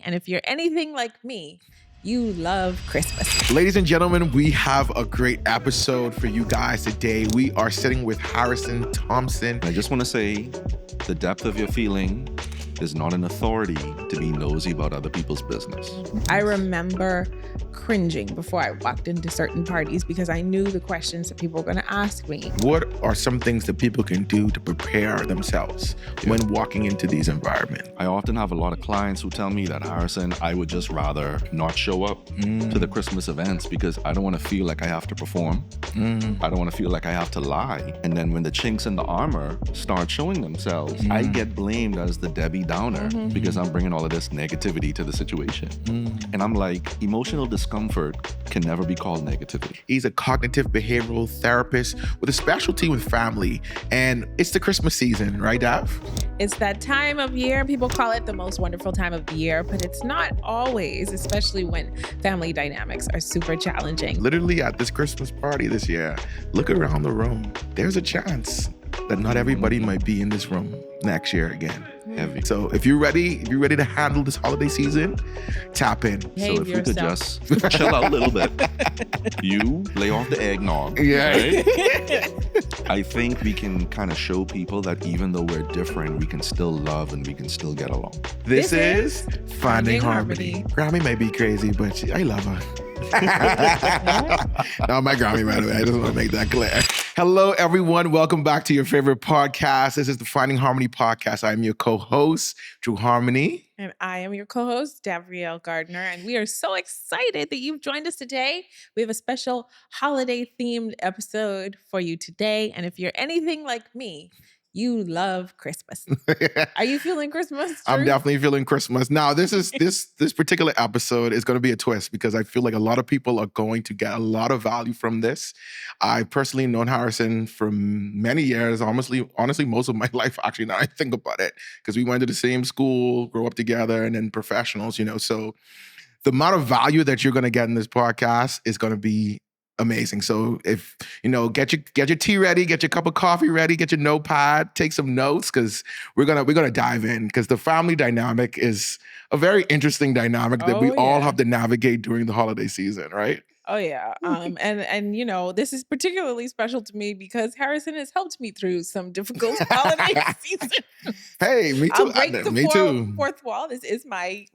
And if you're anything like me, you love Christmas. Ladies and gentlemen, we have a great episode for you guys today. We are sitting with Harrison Thompson. I just want to say the depth of your feeling is not an authority to be nosy about other people's business. I remember cringing before I walked into certain parties because I knew the questions that people were going to ask me. What are some things that people can do to prepare themselves when walking into these environments? I often have a lot of clients who tell me that, Harrison, I would just rather not show up to the Christmas events because I don't want to feel like I have to perform. I don't want to feel like I have to lie. And then when the chinks in the armor start showing themselves, I get blamed as the Debbie Downer because I'm bringing all of this negativity to the situation. And I'm like, emotional discomfort can never be called negativity. He's a cognitive behavioral therapist with a specialty with family. And it's the Christmas season, right, Dav? It's that time of year. People call it the most wonderful time of the year, but it's not always, especially when family dynamics are super challenging. Literally at this Christmas party this year, look around the room. There's a chance that not everybody might be in this room next year again. Heavy. So if you're ready to handle this holiday season, tap in. So if we could just chill out a little bit, you lay off the eggnog. Yeah. Right? I think we can kind of show people that even though we're different, we can still love and we can still get along. This is Finding Harmony. Grammy may be crazy, but I love her. Not my Grammy, by the way. I just want to make that clear. Hello, everyone. Welcome back to your favorite podcast. This is the Finding Harmony podcast. I'm your co-host, Drew Harmony. And I am your co-host, Davriel Gardner. And we are so excited that you've joined us today. We have a special holiday-themed episode for you today. And if you're anything like me, you love Christmas. Are you feeling Christmas, Drew? I'm definitely feeling Christmas. Now, this particular episode is going to be a twist because I feel like a lot of people are going to get a lot of value from this. I've personally known Harrison for many years, honestly, most of my life, actually, now I think about it, because we went to the same school, grew up together, and then professionals, so the amount of value that you're going to get in this podcast is going to be amazing. So if, get your tea ready, get your cup of coffee ready, get your notepad, take some notes, because we're gonna dive in, because the family dynamic is a very interesting dynamic that we all have to navigate during the holiday season, right? Oh yeah. And this is particularly special to me because Harrison has helped me through some difficult holiday season. Hey, me too. I'll break the fourth wall. This is my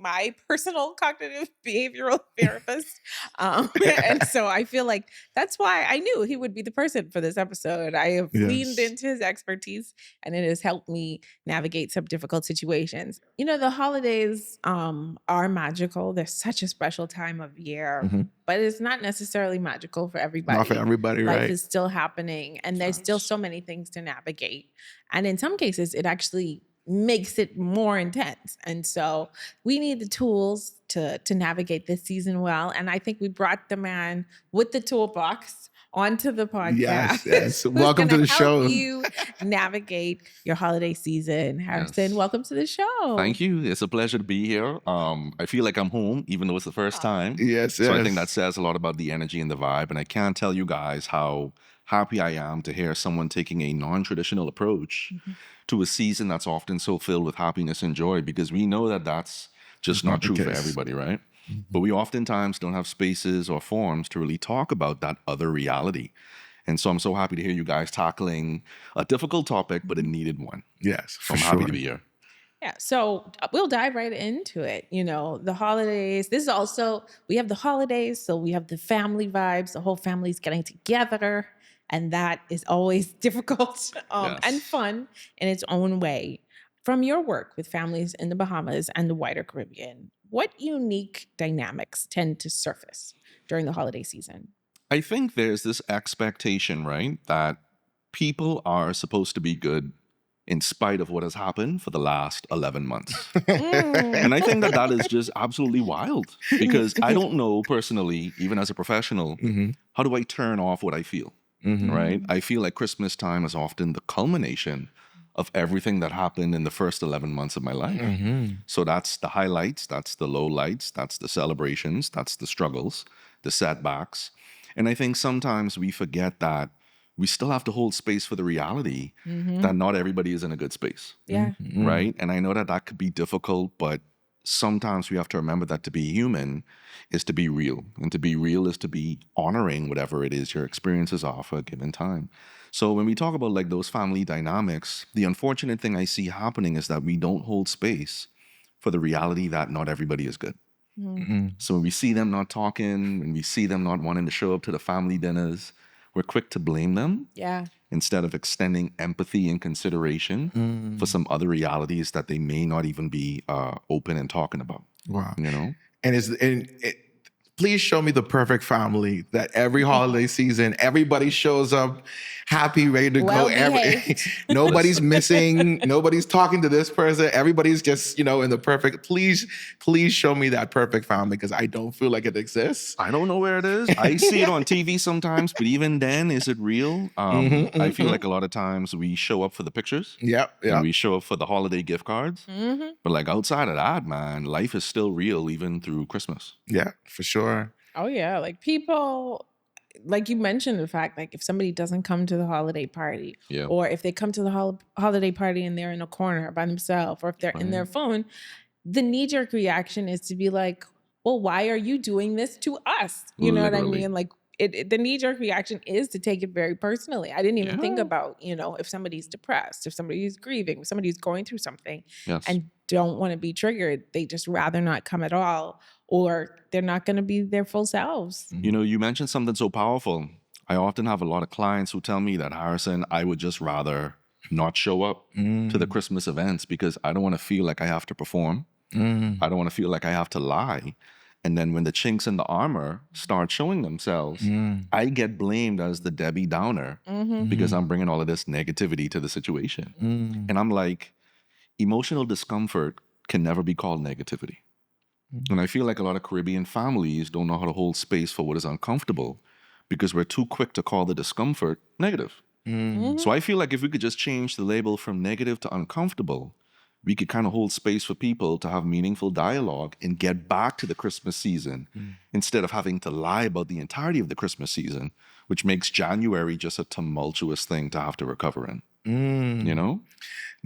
personal cognitive behavioral therapist. And so I feel like that's why I knew he would be the person for this episode. I have leaned into his expertise and it has helped me navigate some difficult situations. The holidays are magical. They're such a special time of year, but it's not necessarily magical for everybody. Not for everybody, right? Life is still happening and there's still so many things to navigate. And in some cases, it actually makes it more intense. And so we need the tools to navigate this season well. And I think we brought the man with the toolbox onto the podcast. Yes. Welcome to the show. Help you navigate your holiday season. Harrison, welcome to the show. Thank you. It's a pleasure to be here. I feel like I'm home, even though it's the first time. Yes. So I think that says a lot about the energy and the vibe. And I can't tell you guys how happy I am to hear someone taking a non-traditional approach to a season that's often so filled with happiness and joy, because we know that that's just not true for everybody, right? But we oftentimes don't have spaces or forums to really talk about that other reality. And so I'm so happy to hear you guys tackling a difficult topic, but a needed one. Yes, so I'm happy to be here. Yeah, so we'll dive right into it. The holidays. This is also, we have the holidays, so we have the family vibes. The whole family's getting together, and that is always difficult and fun in its own way. From your work with families in the Bahamas and the wider Caribbean, what unique dynamics tend to surface during the holiday season? I think there's this expectation, right, that people are supposed to be good in spite of what has happened for the last 11 months. And I think that is just absolutely wild, because I don't know personally, even as a professional, how do I turn off what I feel, right? I feel like Christmas time is often the culmination of everything that happened in the first 11 months of my life. So that's the highlights, that's the lowlights, that's the celebrations, that's the struggles, the setbacks. And I think sometimes we forget that we still have to hold space for the reality that not everybody is in a good space. Yeah. Right? And I know that could be difficult, but sometimes we have to remember that to be human is to be real. And to be real is to be honoring whatever it is your experiences are for a given time. So when we talk about like those family dynamics, the unfortunate thing I see happening is that we don't hold space for the reality that not everybody is good. So when we see them not talking, when we see them not wanting to show up to the family dinners, we're quick to blame them. Yeah. Instead of extending empathy and consideration for some other realities that they may not even be open and talking about. Wow. You know? Please show me the perfect family that every holiday season, everybody shows up happy, ready to go. Nobody's missing. Nobody's talking to this person. Everybody's just, in the perfect. Please show me that perfect family because I don't feel like it exists. I don't know where it is. I see it on TV sometimes, but even then, is it real? I feel like a lot of times we show up for the pictures. Yeah. And we show up for the holiday gift cards. But like outside of that, man, life is still real even through Christmas. Yeah, for sure. Oh yeah, like people, like you mentioned the fact, like if somebody doesn't come to the holiday party, or if they come to the holiday party and they're in a corner by themselves, or if they're in their phone, the knee-jerk reaction is to be like, well, why are you doing this to us? You know what I mean? Like the knee-jerk reaction is to take it very personally. I didn't even think about, if somebody's depressed, if somebody's grieving, if somebody's going through something and don't want to be triggered, they just rather not come at all, or they're not going to be their full selves. You mentioned something so powerful. I often have a lot of clients who tell me that, Harrison, I would just rather not show up to the Christmas events because I don't want to feel like I have to perform. I don't want to feel like I have to lie. And then when the chinks in the armor start showing themselves, I get blamed as the Debbie Downer because I'm bringing all of this negativity to the situation. And I'm like, emotional discomfort can never be called negativity. And I feel like a lot of Caribbean families don't know how to hold space for what is uncomfortable because we're too quick to call the discomfort negative. So I feel like if we could just change the label from negative to uncomfortable, we could kind of hold space for people to have meaningful dialogue and get back to the Christmas season instead of having to lie about the entirety of the Christmas season, which makes January just a tumultuous thing to have to recover in.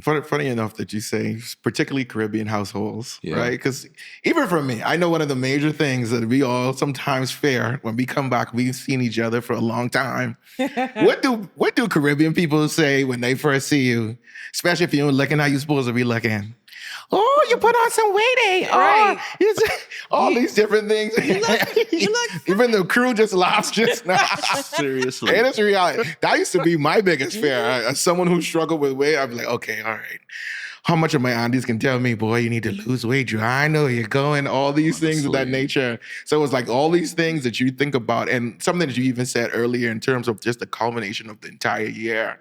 Funny enough that you say, particularly Caribbean households, right? Because even for me, I know one of the major things that we all sometimes fear when we come back, we've seen each other for a long time. What do Caribbean people say when they first see you, especially if you're looking how you're supposed to be looking? Oh, you put on some weight, right? All these different things. You look even the crew just laughs just now. Seriously. And it's reality. That used to be my biggest fear. As someone who struggled with weight, I'd be like, okay, all right. How much of my aunties can tell me, boy, you need to lose weight. I know you're going, all these things of that nature. So it's like all these things that you think about, and something that you even said earlier in terms of just the culmination of the entire year.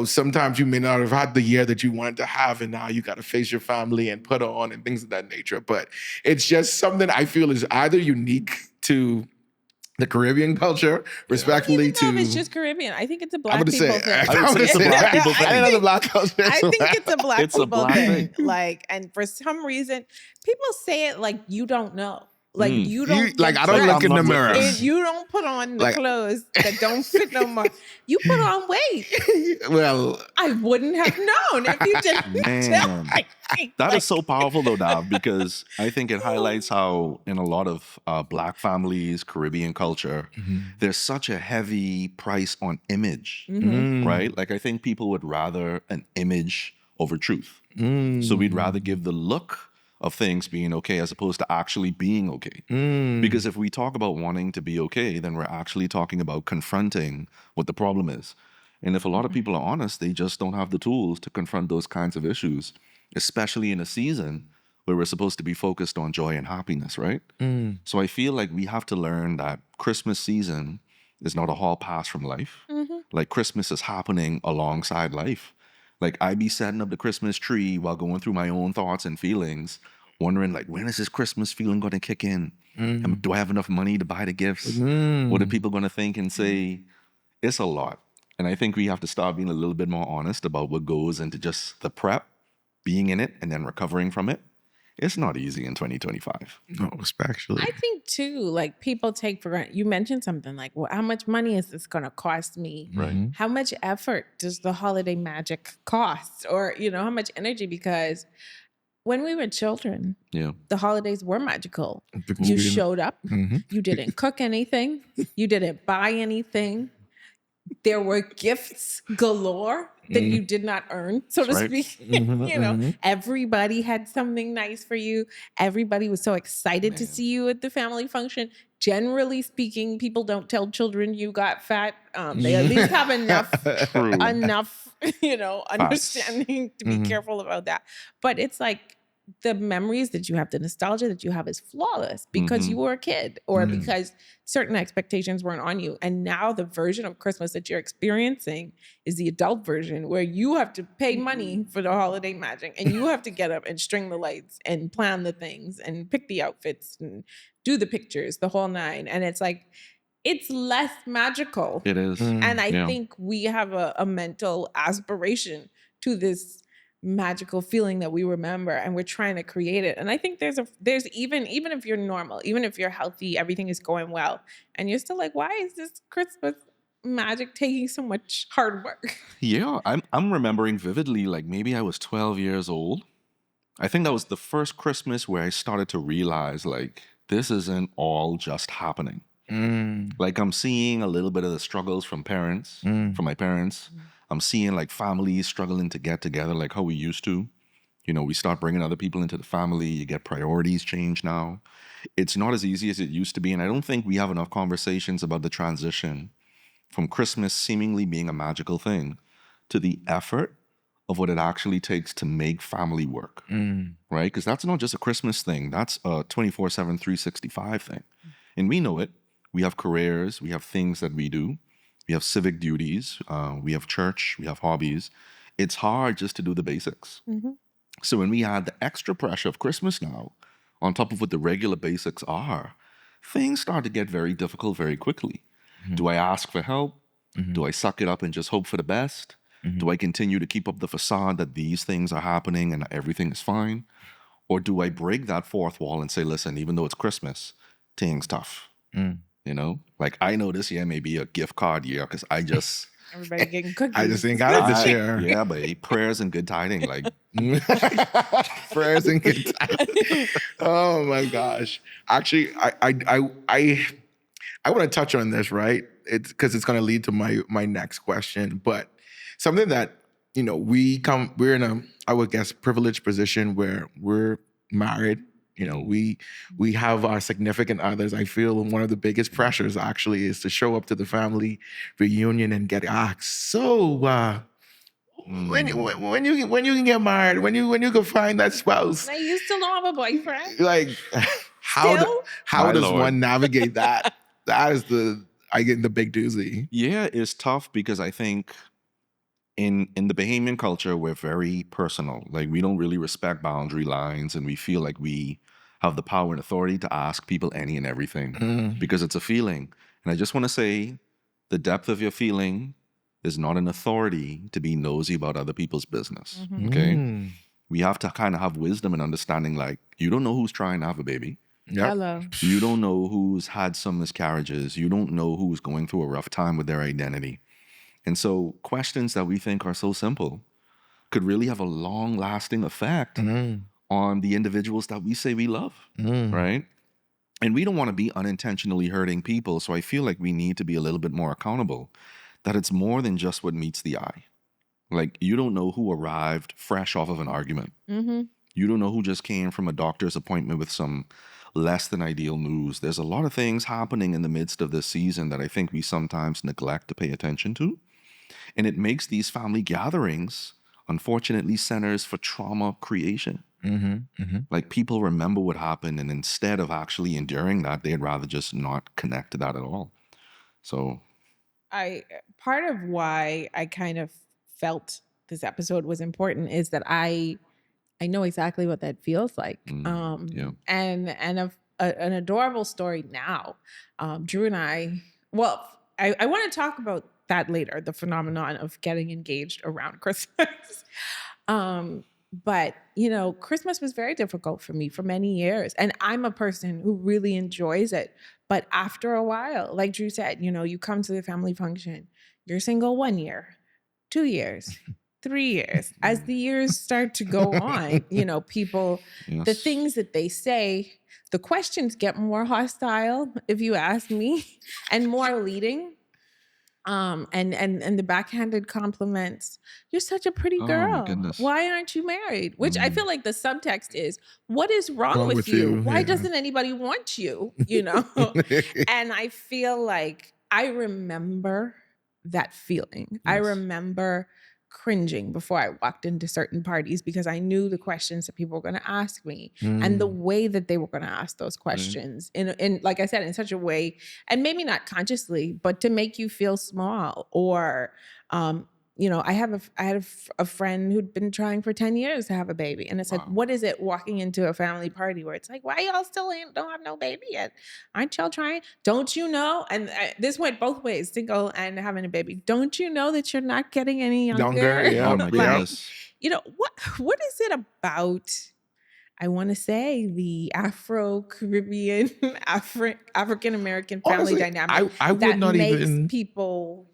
Sometimes you may not have had the year that you wanted to have, and now you got to face your family and put on and things of that nature. But it's just something I feel is either unique to the Caribbean culture, respectfully to... it's just Caribbean. I think it's a black people thing. I would say it's a black people thing. I know the black culture. I think it's a black people thing. Thing. Like, and for some reason, people say it like you don't know. Like you don't I don't look in the mirror. You don't put on the clothes that don't fit no more. You put on weight. Well, I wouldn't have known if you didn't tell me. That is so powerful though, Dav, because I think it highlights how in a lot of black families, Caribbean culture, there's such a heavy price on image, right? Like I think people would rather an image over truth. So we'd rather give the look of things being okay as opposed to actually being okay. Because if we talk about wanting to be okay, then we're actually talking about confronting what the problem is. And if a lot of people are honest, they just don't have the tools to confront those kinds of issues, especially in a season where we're supposed to be focused on joy and happiness, right? So I feel like we have to learn that Christmas season is not a hall pass from life. Like Christmas is happening alongside life. Like I be setting up the Christmas tree while going through my own thoughts and feelings, wondering like, when is this Christmas feeling going to kick in? Do I have enough money to buy the gifts? What are people going to think and say? It's a lot. And I think we have to start being a little bit more honest about what goes into just the prep, being in it, and then recovering from it. It's not easy in 2025. No, especially. I think too, like people take for granted. You mentioned something like, well, how much money is this going to cost me? Right. How much effort does the holiday magic cost? Or, how much energy? Because when we were children, Yeah. the holidays were magical. Because You we didn't- showed up. Mhm. You didn't cook anything. You didn't buy anything. There were gifts galore that you did not earn, so to That's right. speak. Mhm, You know, mhm. everybody had something nice for you. Everybody was so excited to Man. see you at the family function. Generally speaking, people don't tell children you got fat. They at least have enough True. understanding to be Mhm. careful about that. But it's like the memories that you have, the nostalgia that you have is flawless because you were a kid or Mhm. because certain expectations weren't on you. And now the version of Christmas that you're experiencing is the adult version where you have to pay money for the holiday magic and you have to get up and string the lights and plan the things and pick the outfits and do the pictures, the whole nine. And it's like, it's less magical. It is. And I Yeah. think we have a mental aspiration to this magical feeling that we remember and we're trying to create it. And I think there's even if you're normal, even if you're healthy, everything is going well, and you're still like, why is this Christmas magic taking so much hard work? Yeah, I'm remembering vividly, like maybe I was 12 years old. I think that was the first Christmas where I started to realize like this isn't all just happening. Mm. Like I'm seeing a little bit of the struggles from my parents. I'm seeing like families struggling to get together like how we used to. You know, we start bringing other people into the family. You get priorities changed now. It's not as easy as it used to be. And I don't think we have enough conversations about the transition from Christmas seemingly being a magical thing to the effort of what it actually takes to make family work, right? Because that's not just a Christmas thing. That's a 24/7, 365 thing. And we know it. We have careers. We have things that we do. We have civic duties. We have church. We have hobbies. It's hard just to do the basics. So when we add the extra pressure of Christmas now, on top of what the regular basics are, things start to get very difficult very quickly. Do I ask for help? Do I suck it up and just hope for the best? Do I continue to keep up the facade that these things are happening and everything is fine? Or do I break that fourth wall and say, listen, even though it's Christmas, things tough. You know, like I know this year may be a gift card year because I just Everybody getting cookies. I just ain't got it this year. yeah, but prayers and good tiding, like Prayers and good time. Oh my gosh! Actually, I want to touch on this, right? It's because it's going to lead to my next question. But something that we're in a, I would guess, privileged position where we're married. You know, we have our significant others. I feel one of the biggest pressures actually is to show up to the family reunion and get asked. So when you can get married, when you can find that spouse, Now, you still don't have a boyfriend? like how My does Lord. one navigate that? That is the big doozy. yeah, it's tough because I think in the Bahamian culture, we're very personal. Like we don't really respect boundary lines, and we feel like we have the power and authority to ask people any and everything because it's a feeling. And I just want to say, the depth of your feeling is not an authority to be nosy about other people's business. Okay, we have to kind of have wisdom and understanding. Like you don't know who's trying to have a baby. Yep. Hello. You don't know who's had some miscarriages. You don't know who's going through a rough time with their identity. And so questions that we think are so simple could really have a long-lasting effect on the individuals that we say we love, right? And we don't want to be unintentionally hurting people. So I feel like we need to be a little bit more accountable, that it's more than just what meets the eye. Like you don't know who arrived fresh off of an argument. You don't know who just came from a doctor's appointment with some less than ideal news. There's a lot of things happening in the midst of this season that I think we sometimes neglect to pay attention to. And it makes these family gatherings, unfortunately, centers for trauma creation. Like people remember what happened, and instead of actually enduring that, they'd rather just not connect to that at all. So Part of why I kind of felt this episode was important is that I know exactly what that feels like. yeah. And an adorable story now. Drew and I want to talk about that later, the phenomenon of getting engaged around Christmas. But Christmas was very difficult for me for many years. And I'm a person who really enjoys it. But after a while, like Drew said, you come to the family function, you're single 1 year, 2 years, 3 years. As the years start to go on, people, the Yes. things that they say, the questions get more hostile, if you ask me, and more leading. And the backhanded compliments. You're such a pretty Oh my girl. goodness. Why aren't you married? Which I feel like the subtext is, what is wrong Wrong with with you? you, Why yeah. doesn't anybody want you? And I feel like I remember that feeling. I Yes. remember cringing before I walked into certain parties because I knew the questions that people were going to ask me and the way that they were going to ask those questions in like I said, in such a way, and maybe not consciously, but to make you feel small. Or I had a friend who'd been trying for 10 years to have a baby, and it's like, what is it walking into a family party where it's like, why y'all still don't have no baby yet? Aren't y'all trying? Don't you know? And this went both ways, single and having a baby. Don't you know that you're not getting any younger? Yeah. Oh my goodness. What is it about, I want to say, the Afro-Caribbean, African-American family Honestly, dynamic I would that not makes even people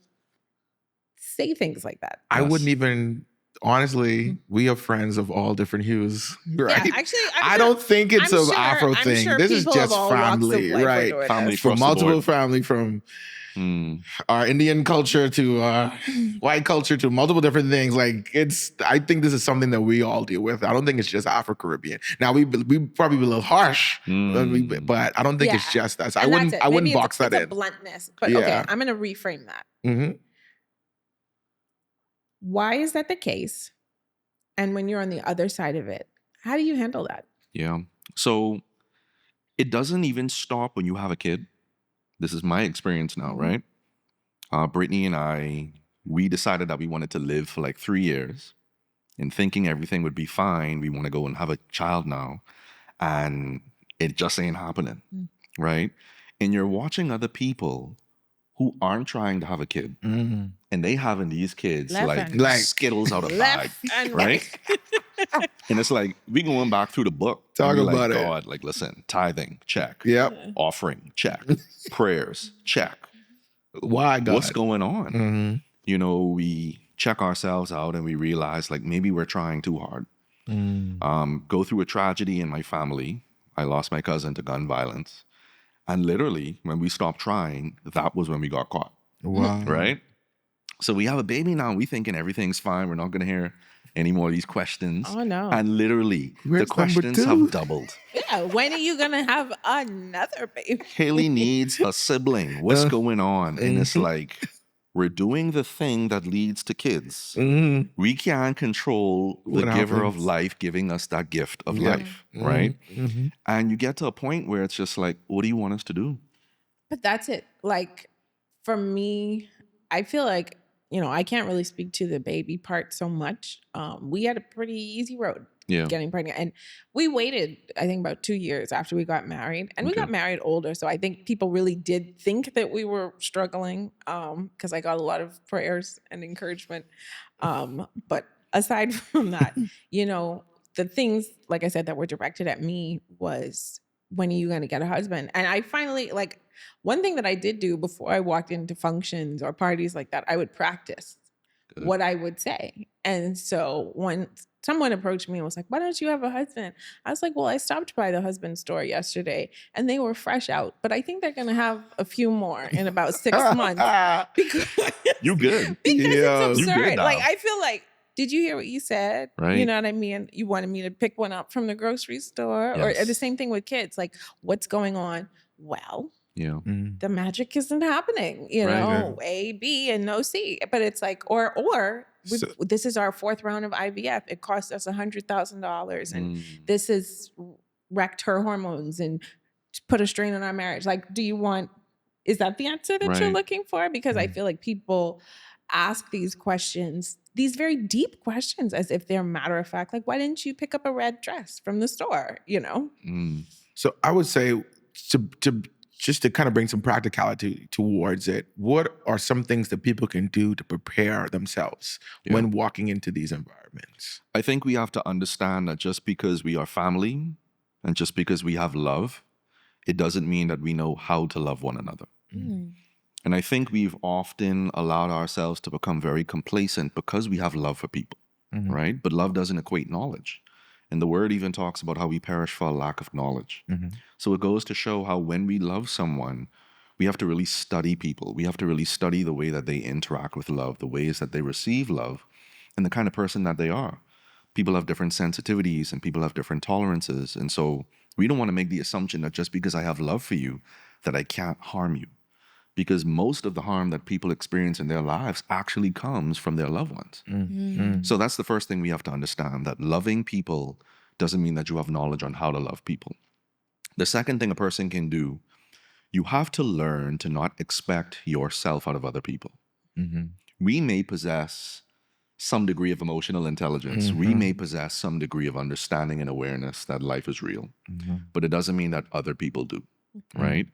say things like that? I Yes. wouldn't even honestly, we have friends of all different hues, right? Yeah, actually, I don't think it's an sure- Afro I'm thing. sure This is people of just all walks of family, life are right? doing Family this. across From the multiple board. family, from Hmm. our Indian culture to white culture to multiple different things. Like I think this is something that we all deal with. I don't think it's just Afro-Caribbean. Now we probably be a little harsh, but I don't think it's Yeah. just us. And that's it. I wouldn't Maybe box that it's a in. bluntness. But okay, Yeah. I'm going to reframe that. Mhm. Why is that the case? And when you're on the other side of it, how do you handle that? Yeah. So it doesn't even stop when you have a kid. This is my experience now, right? Brittany and I, we decided that we wanted to live for like 3 years, and thinking everything would be fine. We want to go and have a child now, and it just ain't happening, right? And you're watching other people who aren't trying to have a kid, and they having these kids Left like and right. Skittles out of bag, Left and right? And it's like we going back through the book. Talk and be about like, it. God, like, listen, tithing, check. Yep. Offering, check. Prayers, check. Why God? What's going on? Mhm. We check ourselves out and we realize like maybe we're trying too hard. Go through a tragedy in my family. I lost my cousin to gun violence. And literally, when we stopped trying, that was when we got caught. Wow. Right? So we have a baby now. We thinking everything's fine. We're not going to hear any more of these questions. Oh, no. And literally, Where's the number questions 2? have doubled. Yeah, when are you going to have another baby? Haley needs a sibling. What's going on? And it's like, we're doing the thing that leads to kids. We can't control the What giver of happens? life giving us that gift of Yep. life, right? And you get to a point where it's just like, what do you want us to do? But that's it. Like, for me, I feel like, I can't really speak to the baby part so much. We had a pretty easy road getting pregnant. And we waited, I think, about 2 years after we got married. And we got married older. So I think people really did think that we were struggling, because I got a lot of prayers and encouragement. But aside from that, the things, like I said, that were directed at me was, when are you going to get a husband? And I finally, like, one thing that I did do before I walked into functions or parties like that, I would practice what I would say. And so when someone approached me and was like, why don't you have a husband? I was like, well, I stopped by the husband store yesterday and they were fresh out, but I think they're going to have a few more in about 6 months. Because You good. because Yeah. it's You good absurd. now. Like, I feel like, did you hear what you said? Right. You know what I mean? You wanted me to pick one up from the grocery store, or Yes. the same thing with kids. Like, what's going on? Well, Yeah. the magic isn't happening, Right. A, B, and no C. But it's like, this is our 4th round of IVF. It cost us $100,000, and this has wrecked her hormones and put a strain on our marriage. Like, is that the answer that you're Right. looking for? Because I feel like people ask these questions, these very deep questions, as if they're matter of fact. Like, why didn't you pick up a red dress from the store? So I would say to just to kind of bring some practicality towards it, what are some things that people can do to prepare themselves when walking into these environments? I think we have to understand that just because we are family and just because we have love, it doesn't mean that we know how to love one another. And I think we've often allowed ourselves to become very complacent because we have love for people. right? But love doesn't equate knowledge. And the word even talks about how we perish for a lack of knowledge. So it goes to show how when we love someone, we have to really study people. We have to really study the way that they interact with love, the ways that they receive love, and the kind of person that they are. People have different sensitivities and people have different tolerances. And so we don't want to make the assumption that just because I have love for you, that I can't harm you. Because most of the harm that people experience in their lives actually comes from their loved ones. So that's the first thing we have to understand, that loving people doesn't mean that you have knowledge on how to love people. The second thing a person can do, you have to learn to not expect yourself out of other people. We may possess some degree of emotional intelligence. We may possess some degree of understanding and awareness that life is real, but it doesn't mean that other people do, right?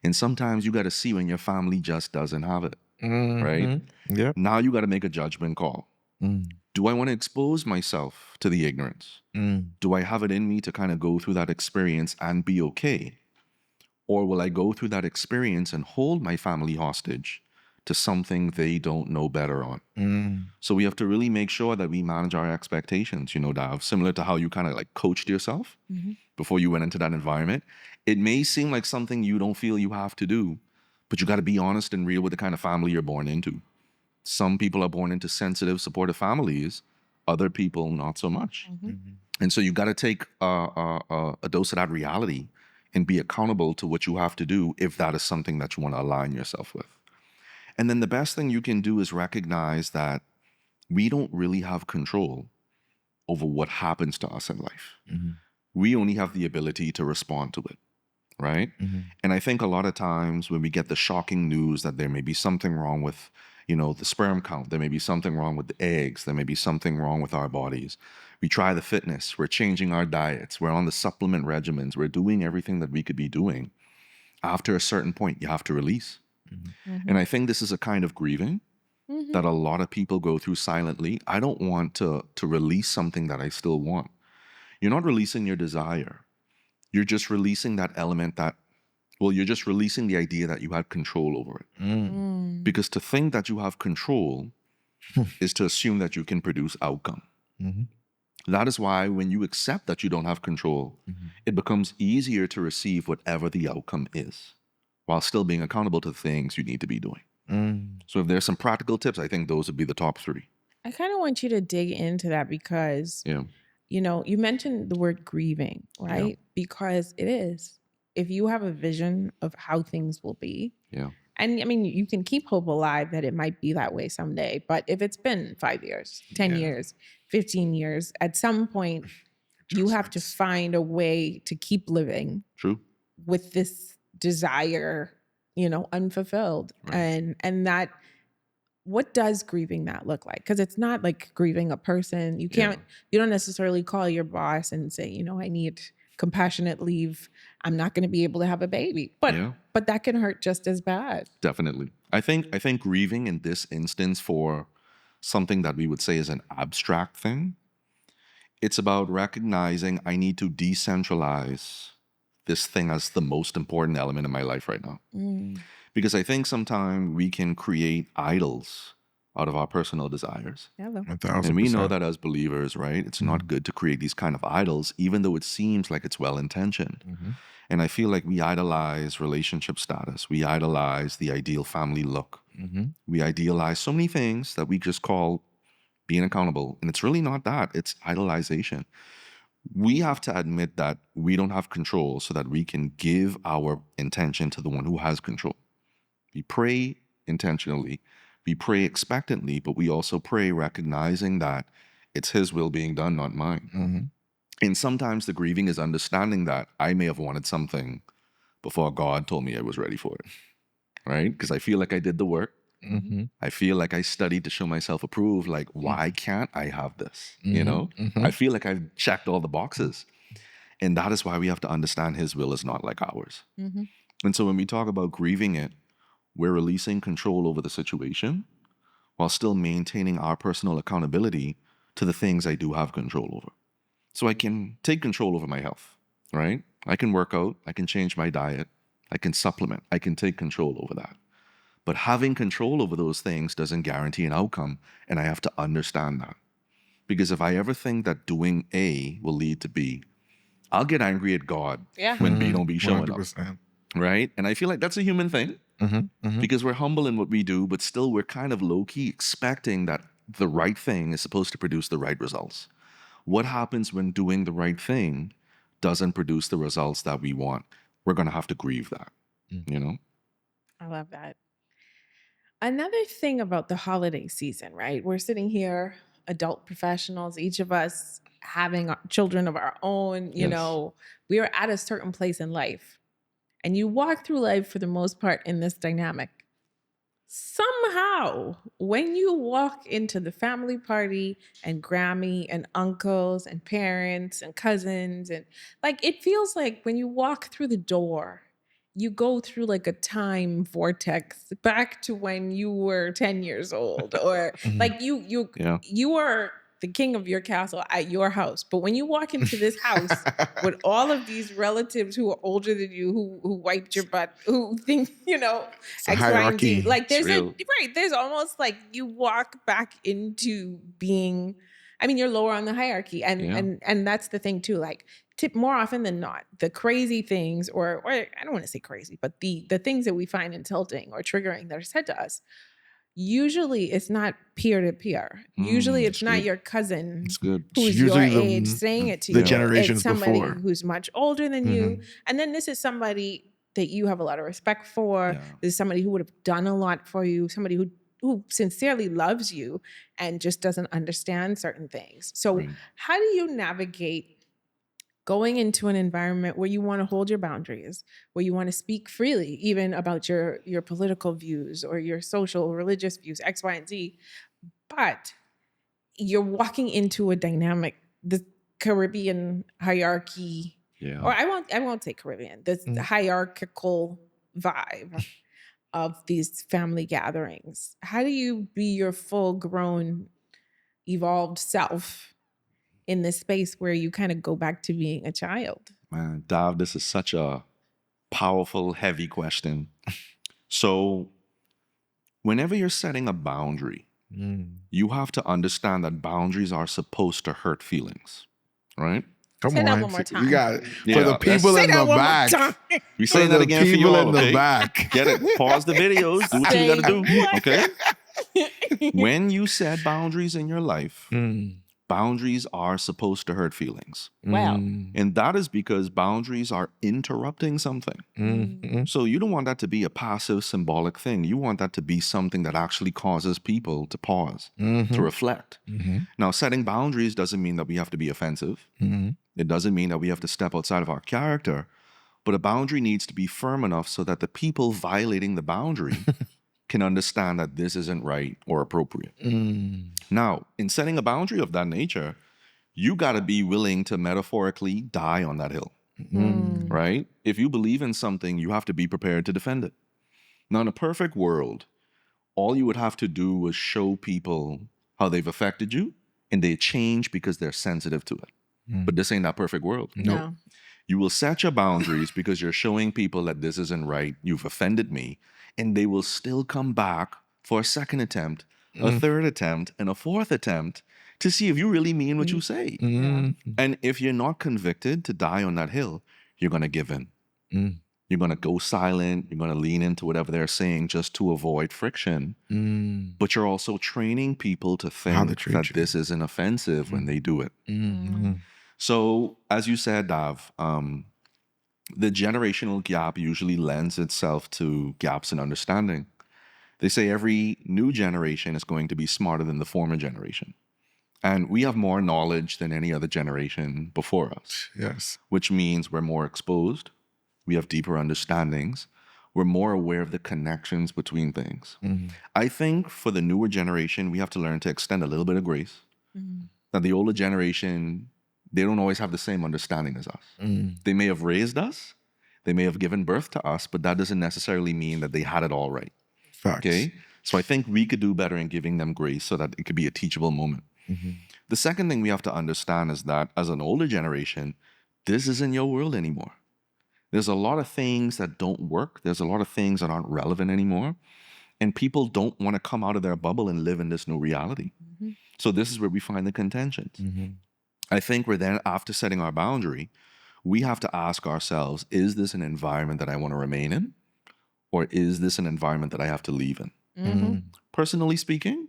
And sometimes you got to see when your family just doesn't have it, right? Yeah. Now you got to make a judgment call. Do I want to expose myself to the ignorance? Do I have it in me to kind of go through that experience and be okay? Or will I go through that experience and hold my family hostage to something they don't know better on? So we have to really make sure that we manage our expectations, Dav, similar to how you kind of like coached yourself before you went into that environment. It may seem like something you don't feel you have to do, but you got to be honest and real with the kind of family you're born into. Some people are born into sensitive, supportive families, other people not so much. And so you got to take a dose of that reality and be accountable to what you have to do if that is something that you want to align yourself with. And then the best thing you can do is recognize that we don't really have control over what happens to us in life. We only have the ability to respond to it, right? And I think a lot of times when we get the shocking news that there may be something wrong with, the sperm count, there may be something wrong with the eggs, there may be something wrong with our bodies. We try the fitness, we're changing our diets, we're on the supplement regimens, we're doing everything that we could be doing. After a certain point, you have to release. And I think this is a kind of grieving that a lot of people go through silently. I don't want to release something that I still want. You're not releasing your desire. You're just releasing that element you're just releasing the idea that you had control over it. Because to think that you have control is to assume that you can produce outcome. That is why when you accept that you don't have control, it becomes easier to receive whatever the outcome is, while still being accountable to the things you need to be doing. So if there's some practical tips, I think those would be the top 3. I kind of want you to dig into that because, you mentioned the word grieving, right? Because it is. If you have a vision of how things will be, and I mean, you can keep hope alive that it might be that way someday. But if it's been 5 years, 10 years, 15 years, at some point, you have to find a way to keep living with this desire, unfulfilled. Right. And that, what does grieving that look like? Because it's not like grieving a person. You don't necessarily call your boss and say, I need compassionate leave. I'm not going to be able to have a baby. But that can hurt just as bad. Definitely. I think grieving in this instance for something that we would say is an abstract thing, it's about recognizing I need to decentralize this thing as the most important element in my life right now. Because I think sometimes we can create idols out of our personal desires. And we know that as believers, right? It's not good to create these kind of idols, even though it seems like it's well-intentioned. And I feel like we idolize relationship status. We idolize the ideal family look. We idealize so many things that we just call being accountable. And it's really not that. It's idolization. We have to admit that we don't have control so that we can give our intention to the one who has control. We pray intentionally. We pray expectantly, but we also pray recognizing that it's his will being done, not mine. And sometimes the grieving is understanding that I may have wanted something before God told me I was ready for it, right? Because I feel like I did the work. I feel like I studied to show myself approved. Like, why can't I have this? I feel like I've checked all the boxes. And that is why we have to understand his will is not like ours. And so when we talk about grieving it, we're releasing control over the situation while still maintaining our personal accountability to the things I do have control over. So I can take control over my health, right? I can work out, I can change my diet, I can supplement, I can take control over that. But having control over those things doesn't guarantee an outcome, and I have to understand that. Because if I ever think that doing A will lead to B, I'll get angry at God when B don't be showing up. 100%. Right? And I feel like that's a human thing because we're humble in what we do, but still we're kind of low-key expecting that the right thing is supposed to produce the right results. What happens when doing the right thing doesn't produce the results that we want? We're going to have to grieve that, you know? I love that. Another thing about the holiday season, right? We're sitting here, adult professionals, each of us having children of our own, you Yes. know, we are at a certain place in life. And you walk through life for the most part in this dynamic. Somehow, when you walk into the family party and Grammy and uncles and parents and cousins, and like it feels like when you walk through the door, you go through like a time vortex back to when you were 10 years old, or like Yeah. you are the king of your castle at your house. But when you walk into this house with all of these relatives who are older than you, who wiped your butt, who think, you know, It's a X, Y, and hierarchy. Z. Like It's real. there's almost like you walk back into being, I mean, you're lower on the hierarchy. And that's the thing too. Like more often than not, the crazy things, or I don't want to say crazy, but the things that we find insulting or triggering that are said to us, usually it's not peer to peer. Usually it's it's not good. your cousin It's good. who's Usually your the- age saying it to the you. generations It's somebody before. who's much older than you. And then this is somebody that you have a lot of respect for. Yeah. This is somebody who would have done a lot for you, somebody who sincerely loves you and just doesn't understand certain things. So Right. how do you navigate going into an environment where you want to hold your boundaries, where you want to speak freely, even about your political views or your social, religious views, X, Y, and Z, but you're walking into a dynamic, the Caribbean hierarchy, Yeah. or I won't say Caribbean, this hierarchical vibe of these family gatherings. How do you be your full grown, evolved self in this space where you kind of go back to being a child? Man, Dav, this is such a powerful, heavy question. So, whenever you're setting a boundary, you have to understand that boundaries are supposed to hurt feelings, right? Come Say on. that one more You time. got Yeah, for the let's people Say in that the one more back. time. We For saying that the again for you people all, in the okay? back. Get it? Pause the videos. Do what you got to do, Say okay? When you set boundaries in your life, boundaries are supposed to hurt feelings. Wow. And that is because boundaries are interrupting something. So you don't want that to be a passive, symbolic thing. You want that to be something that actually causes people to pause, to reflect. Now, setting boundaries doesn't mean that we have to be offensive. It doesn't mean that we have to step outside of our character. But a boundary needs to be firm enough so that the people violating the boundary can understand that this isn't right or appropriate. Now, in setting a boundary of that nature, you got to be willing to metaphorically die on that hill, right? If you believe in something, you have to be prepared to defend it. Now, in a perfect world, all you would have to do was show people how they've affected you, and they change because they're sensitive to it. But this ain't that perfect world. No. You will set your boundaries because you're showing people that this isn't right. You've offended me. And they will still come back for a second attempt, a third attempt, and a fourth attempt to see if you really mean what you say. And if you're not convicted to die on that hill, you're going to give in. You're going to go silent. You're going to lean into whatever they're saying just to avoid friction. But you're also training people to think that this isn't offensive when they do it. So, as you said, Dav, the generational gap usually lends itself to gaps in understanding. They say every new generation is going to be smarter than the former generation. And we have more knowledge than any other generation before us. Yes. Which means we're more exposed. We have deeper understandings. We're more aware of the connections between things. I think for the newer generation, we have to learn to extend a little bit of grace. That the older generation, they don't always have the same understanding as us. They may have raised us, they may have given birth to us, but that doesn't necessarily mean that they had it all right. Facts. Okay? So I think we could do better in giving them grace so that it could be a teachable moment. The second thing we have to understand is that as an older generation, this isn't your world anymore. There's a lot of things that don't work. There's a lot of things that aren't relevant anymore. And people don't want to come out of their bubble and live in this new reality. So this is where we find the contentions. I think we're then, after setting our boundary, we have to ask ourselves, is this an environment that I want to remain in? Or is this an environment that I have to leave in? Personally speaking,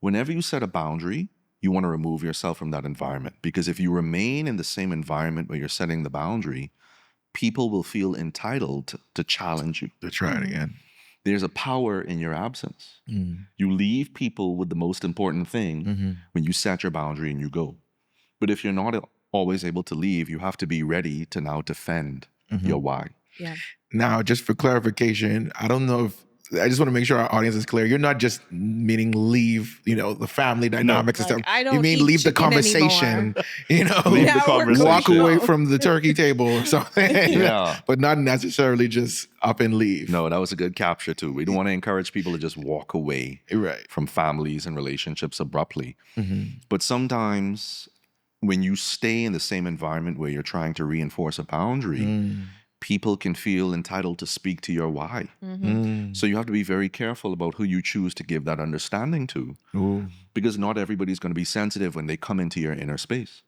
whenever you set a boundary, you want to remove yourself from that environment. Because if you remain in the same environment where you're setting the boundary, people will feel entitled to challenge you. To try it again. There's a power in your absence. You leave people with the most important thing when you set your boundary and you go. But if you're not always able to leave, you have to be ready to now defend your why. Yeah. Now, just for clarification, I don't know if I just want to make sure our audience is clear. You're not just meaning leave, the family dynamics and Like, stuff. I don't You mean eat leave the chicken conversation, Leave the Yeah, conversation. walk away from the turkey table or something. Yeah. But not necessarily just up and leave. No, that was a good capture too. We don't want to encourage people to just walk away Right. from families and relationships abruptly. But sometimes when you stay in the same environment where you're trying to reinforce a boundary, people can feel entitled to speak to your why. So you have to be very careful about who you choose to give that understanding to. Because not everybody's going to be sensitive when they come into your inner space.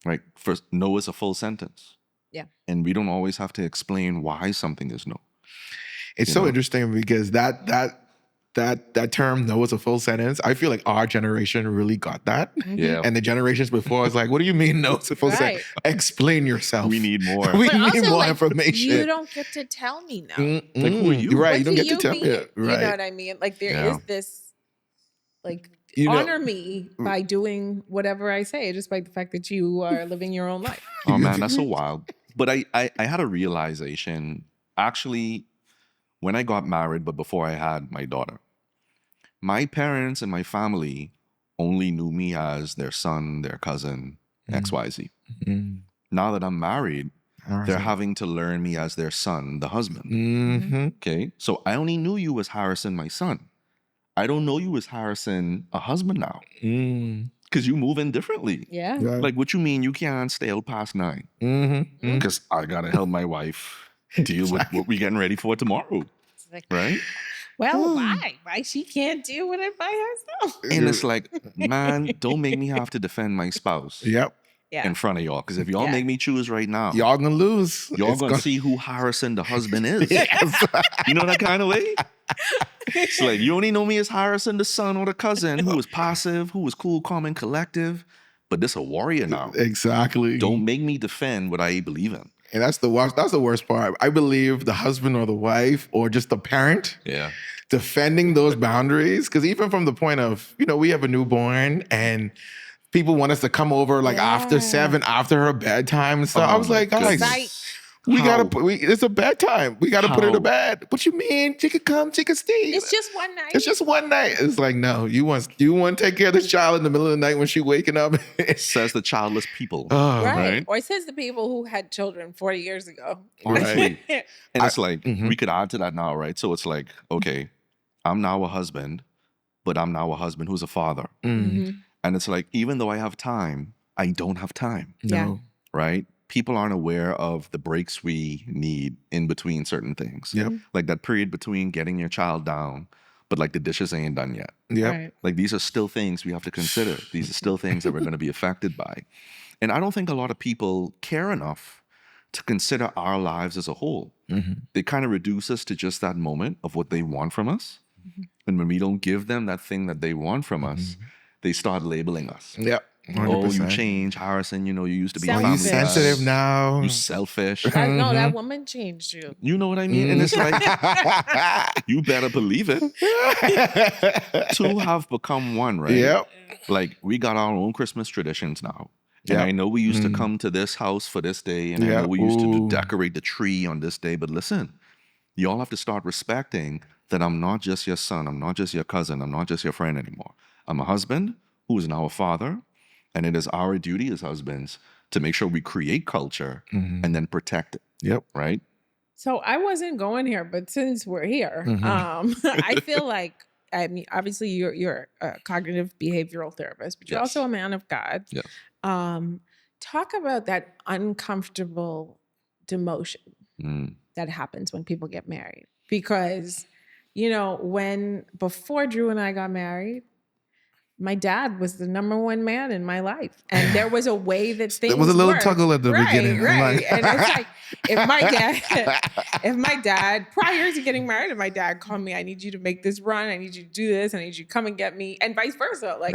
Right? First, no is a full sentence. Yeah. And we don't always have to explain why something is no. It's so interesting because that term "no" is a full sentence. I feel like our generation really got that. Yeah. And the generations before is like, what do you mean no? It's a full sentence. Explain yourself. We need more. We But need also, more like, information. you don't get to tell me no. Like, who are you? Right. What You don't do get to tell mean? me. You Right. know what I mean? Like there Yeah. is this, like, You know- honor me by doing whatever I say, despite the fact that you are living your own life. Oh man, that's so wild. But I had a realization actually when I got married, but before I had my daughter. My parents and my family only knew me as their son, their cousin, XYZ. Now that I'm married, they're having to learn me as their son, the husband. Okay? So I only knew you as Harrison, my son. I don't know you as Harrison, a husband now. Because you move in differently. Yeah. Like, what you mean you can't stay out past 9? Because I got to help my wife deal with what we getting ready for tomorrow. It's like, Right? well, why? Why she can't deal with it by herself? And it's like, man, don't make me have to defend my spouse Yep. Yeah. in front of y'all. Because if y'all Yeah. make me choose right now, Y'all gonna lose. y'all It's gonna see who Harrison, the husband, is. Yes. You know that kind of way? It's like, you only know me as Harrison, the son or the cousin, who was passive, who was cool, calm, and collective. But this a warrior now. Exactly. Don't make me defend what I believe in. And that's the worst part. I believe the husband or the wife or just the parent Yeah. defending those boundaries. Because even from the point of, we have a newborn and people want us to come over like after 7, after her bedtime and stuff. I was my like, guys, goodness. we How? gotta put. It's a bedtime. We gotta put her How? to bed. What you mean? She could come. She could stay. It's just one night. It's just one night. It's like, no, you want to take care of this child in the middle of the night when she's waking up. Says the childless people. Oh, right. right. Or it says the people who had children 40 years ago. Honestly. Right. And it's like, Mhm. we could add to that now, right? So it's like, okay, I'm now a husband, but I'm now a husband who's a father. Mm, And it's like, even though I have time, I don't have time, Yeah. no. right? People aren't aware of the breaks we need in between certain things. Yep. Like that period between getting your child down, but like the dishes ain't done yet. Yep. Right. Like these are still things we have to consider. These are still things that we're going to be affected by. And I don't think a lot of people care enough to consider our lives as a whole. Mhm. They kind of reduce us to just that moment of what they want from us. And when we don't give them that thing that they want from us, they start labeling us. Yep. Oh, you 100%. changed, Harrison. You used to be a Are family you Selfish. guy. sensitive now? You selfish. No, that woman changed you. You know what I mean? And it's like, you better believe it. Two have become one, right? Yep. Like, we got our own Christmas traditions now. Yep. And I know we used to come to this house for this day, and I Yeah. know we used to Ooh. decorate the tree on this day. But listen, y'all have to start respecting that I'm not just your son, I'm not just your cousin, I'm not just your friend anymore. I'm a husband who is now a father, and it is our duty as husbands to make sure we create culture Mhm. and then protect it, Yep. right? So I wasn't going here, but since we're here, I feel like, I mean, obviously you're a cognitive behavioral therapist, but you're Yes. also a man of God. Yes. Talk about that uncomfortable demotion Mm. that happens when people get married. Because, before Drew and I got married, my dad was the number one man in my life. And there was a way that things There was a little worked. tuggle at the beginning. Right. And it's like, if my dad, prior to getting married, if my dad called me, I need you to make this run, I need you to do this, I need you to come and get me, and vice versa. Like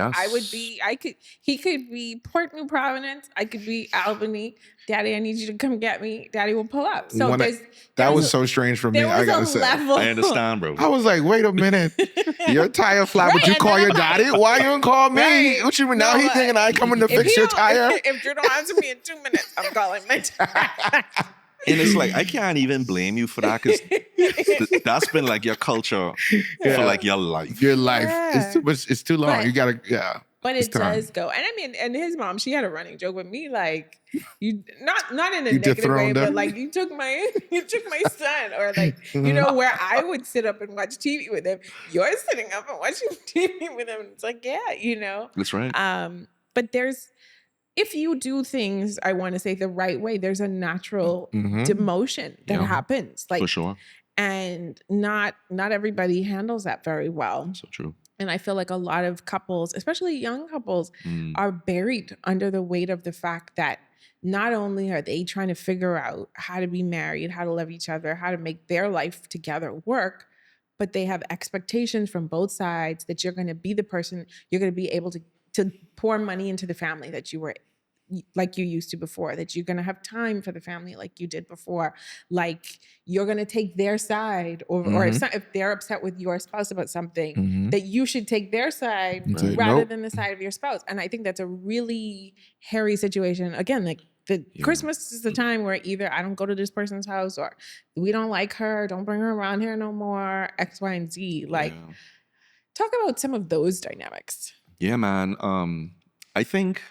he could be Port New Providence, I could be Albany. Daddy, I need you to come get me. Daddy will pull up. So that was so strange for me. I gotta say, I understand, bro. I was like, wait a minute, your tire flat, but you call your daddy? Why you don't call me? Right. What you mean? Now he's thinking I coming to fix your tire? If you don't answer me in 2 minutes, I'm calling my dad. And it's like, I can't even blame you for that, because that's been like your culture for like your life. Your life. Yeah. It's too long. But- You gotta, But it does go. And I mean, and his mom, she had a running joke with me, like, you not in a negative way, but like you took my son, or like, you know, where I would sit up and watch TV with him, you're sitting up and watching TV with him. It's like, yeah, you know. That's right. But if you do things, I want to say the right way, there's a natural demotion that happens. Like, for sure. And not everybody handles that very well. So true. And I feel like a lot of couples, especially young couples, are buried under the weight of the fact that not only are they trying to figure out how to be married, how to love each other, how to make their life together work, but they have expectations from both sides that you're going to be the person, you're going to be able to pour money into the family that you were like you used to before, that you're going to have time for the family like you did before, like you're going to take their side, or if they're upset with your spouse about something, that you should take their side rather than the side of your spouse. And I think that's a really hairy situation. Again, like Christmas is the time where either I don't go to this person's house, or we don't like her, don't bring her around here no more, X, Y, and Z. Like, talk about some of those dynamics. Yeah, man. I think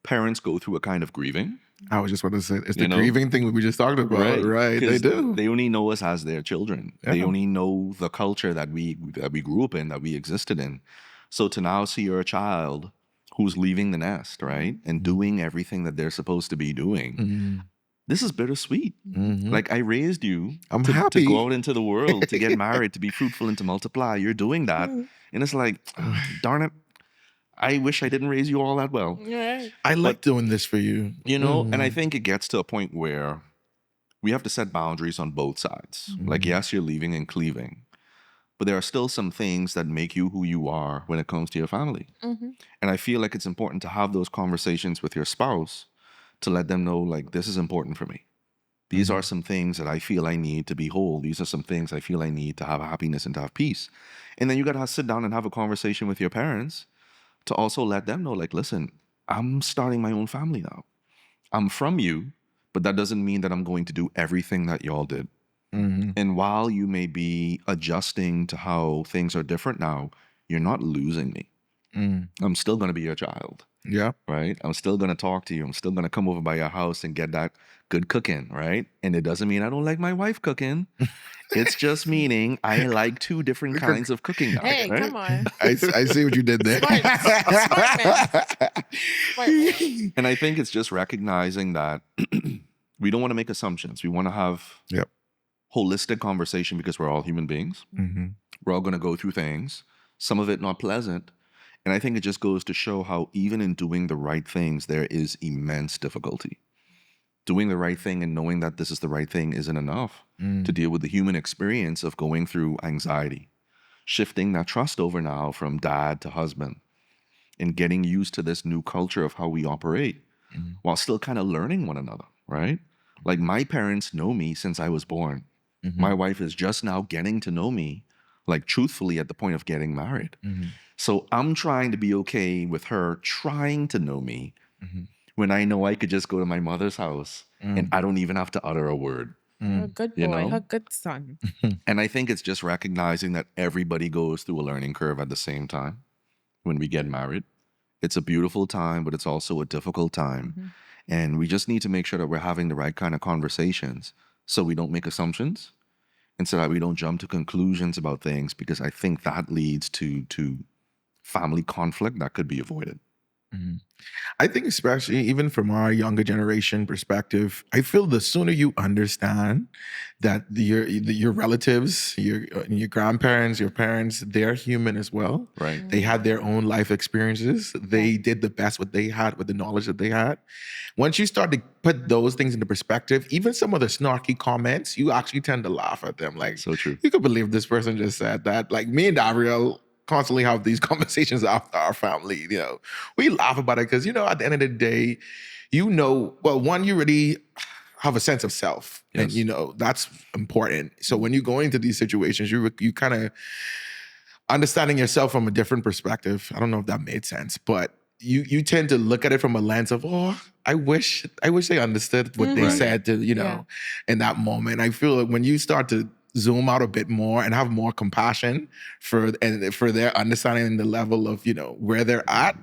parents go through a kind of grieving. I was just about to say, it's the grieving thing we just talked about, right? They do. They only know us as their children. Yeah. They only know the culture that we grew up in, that we existed in. So to now see your child who's leaving the nest, right, and doing everything that they're supposed to be doing, this is bittersweet. Like, I raised you to go out into the world, to get married, to be fruitful and to multiply. You're doing that. And it's like, darn it. I wish I didn't raise you all that well. I like doing this for you. You know, and I think it gets to a point where we have to set boundaries on both sides. Like, yes, you're leaving and cleaving, but there are still some things that make you who you are when it comes to your family. And I feel like it's important to have those conversations with your spouse to let them know, like, this is important for me. These are some things that I feel I need to be whole. These are some things I feel I need to have happiness and to have peace. And then you got to sit down and have a conversation with your parents to also let them know, like, listen, I'm starting my own family now. I'm from you, but that doesn't mean that I'm going to do everything that y'all did. And while you may be adjusting to how things are different now, you're not losing me. I'm still going to be your child. Yeah. Right? I'm still going to talk to you. I'm still going to come over by your house and get that good cooking, right? And it doesn't mean I don't like my wife cooking. It's just meaning I like two different kinds of cooking now. Hey, right? come on. I see what you did there. Smart man. And I think it's just recognizing that we don't want to make assumptions. We want to have holistic conversation, because we're all human beings. We're all going to go through things, some of it not pleasant. And I think it just goes to show how even in doing the right things, there is immense difficulty. Doing the right thing and knowing that this is the right thing isn't enough to deal with the human experience of going through anxiety, shifting that trust over now from dad to husband, and getting used to this new culture of how we operate while still kind of learning one another, right? Like, my parents know me since I was born. My wife is just now getting to know me, like, truthfully, at the point of getting married. So I'm trying to be okay with her trying to know me when I know I could just go to my mother's house and I don't even have to utter a word. A good boy, You know? a good son. And I think it's just recognizing that everybody goes through a learning curve at the same time when we get married. It's a beautiful time, but it's also a difficult time. And we just need to make sure that we're having the right kind of conversations so we don't make assumptions and so that we don't jump to conclusions about things, because I think that leads to family conflict that could be avoided. Mhm. I think especially even from our younger generation perspective, I feel the sooner you understand that your relatives, your grandparents, your parents, they're human as well. Right. They had their own life experiences. They Yeah. did the best what they had with the knowledge that they had. Once you start to put those things into perspective, even some of the snarky comments, you actually tend to laugh at them. Like, So true. you could believe this person just said that. Like me and Gabrielle constantly have these conversations after our family. We laugh about it because at the end of the day, well, one, you really have a sense of self, and Yes. that's important. So when you go into these situations, you kind of understanding yourself from a different perspective. I don't know if that made sense, but you tend to look at it from a lens of, oh, I wish they understood what they Right. said to Yeah. in that moment. I feel like when you start to zoom out a bit more and have more compassion for their understanding the level of where they're at,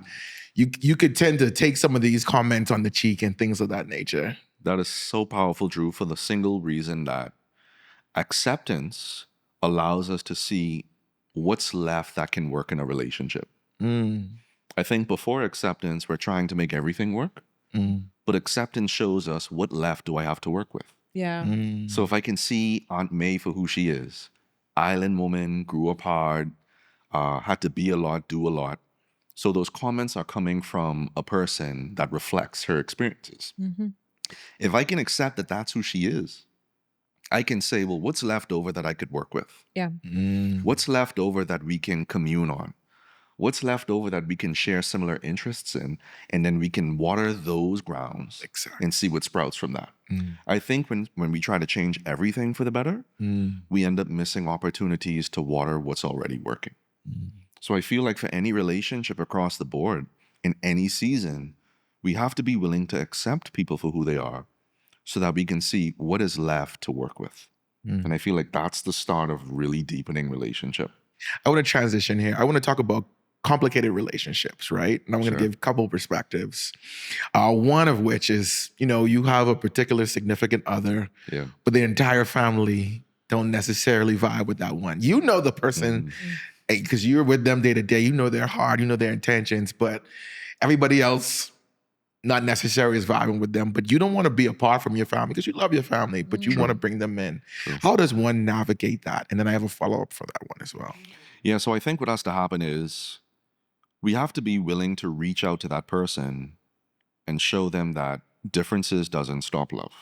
you could tend to take some of these comments on the cheek and things of that nature. That is so powerful, Drew, for the single reason that acceptance allows us to see what's left that can work in a relationship. Mm, I think before acceptance, we're trying to make everything work, mm, but acceptance shows us what left do I have to work with. Yeah. mm. So if I can see Aunt May for who she is, island woman, grew up hard, had to be a lot, do a lot. So those comments are coming from a person that reflects her experiences. Mm-hmm. If I can accept that that's who she is, I can say, well, what's left over that I could work with? Yeah. Mm. What's left over that we can commune on? What's left over that we can share similar interests in? And then we can water those grounds Exactly. and see what sprouts from that. Mm, I think when we try to change everything for the better, mm, we end up missing opportunities to water what's already working. mm. So I feel like for any relationship across the board, in any season, we have to be willing to accept people for who they are so that we can see what is left to work with. Mm. And I feel like that's the start of really deepening relationship. I want to transition here. I want to talk about complicated relationships, right? And I'm going to Sure. give a couple perspectives. One of which is, you have a particular significant other, Yeah. but the entire family don't necessarily vibe with that one. You know the person because you're with them day to day. You know their heart, you know their intentions, but everybody else not necessarily is vibing with them. But you don't want to be apart from your family because you love your family, but you True. want to bring them in. True. How does one navigate that? And then I have a follow-up for that one as well. Yeah, so I think what has to happen is we have to be willing to reach out to that person and show them that differences doesn't stop love.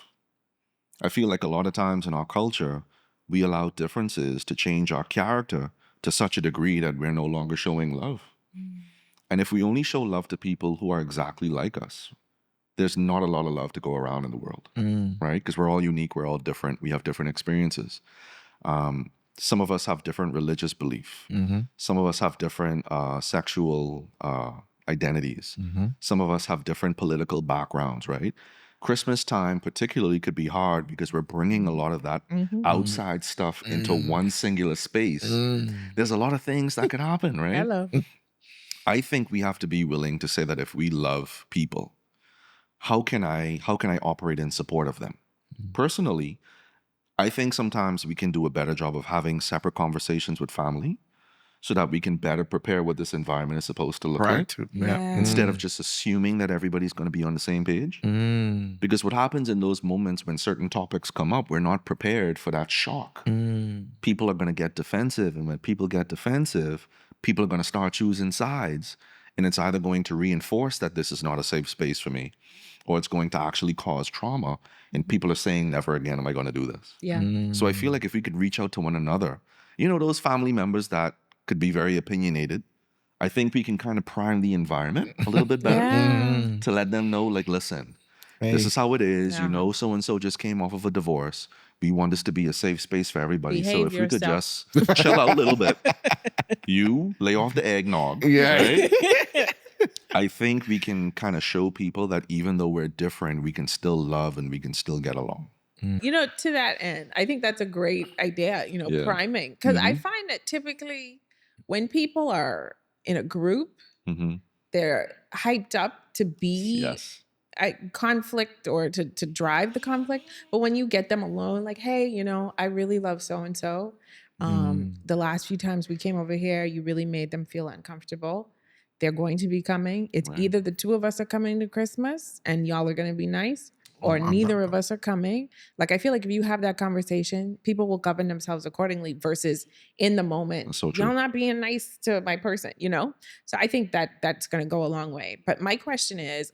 I feel like a lot of times in our culture, we allow differences to change our character to such a degree that we're no longer showing love. And if we only show love to people who are exactly like us, there's not a lot of love to go around in the world, right? Because we're all unique, we're all different, we have different experiences. Some of us have different religious belief. Some of us have different sexual identities. Some of us have different political backgrounds, right? Christmas time particularly could be hard because we're bringing a lot of that outside stuff into one singular space. There's a lot of things that could happen, right? Hello. I think we have to be willing to say that if we love people, how can I operate in support of them? Personally, I think sometimes we can do a better job of having separate conversations with family so that we can better prepare what this environment is supposed to look like. Yeah. Instead of just assuming that everybody's going to be on the same page. Because what happens in those moments when certain topics come up, we're not prepared for that shock. People are going to get defensive. And when people get defensive, people are going to start choosing sides. And it's either going to reinforce that this is not a safe space for me, or it's going to actually cause trauma. And people are saying, never again am I going to do this. Yeah. So I feel like if we could reach out to one another, those family members that could be very opinionated, I think we can kind of prime the environment a little bit better Yeah. to let them know, like, listen, this is how it is. So-and-so just came off of a divorce. We want this to be a safe space for everybody. Behave so if we could yourself. just chill out a little bit, you lay off the eggnog, right? I think we can kind of show people that even though we're different, we can still love and we can still get along. To that end, I think that's a great idea, Yeah. priming. Because I find that typically when people are in a group, they're hyped up to be Yes. conflict or to drive the conflict. But when you get them alone, like, hey, I really love so-and-so. The last few times we came over here, you really made them feel uncomfortable. they're going to be coming. It's Right. either the two of us are coming to Christmas and y'all are going to be nice, or I'm neither not of us are coming. Like, I feel like if you have that conversation, people will govern themselves accordingly versus in the moment, That's so true. y'all not being nice to my person, you know? So I think that that's going to go a long way. But my question is,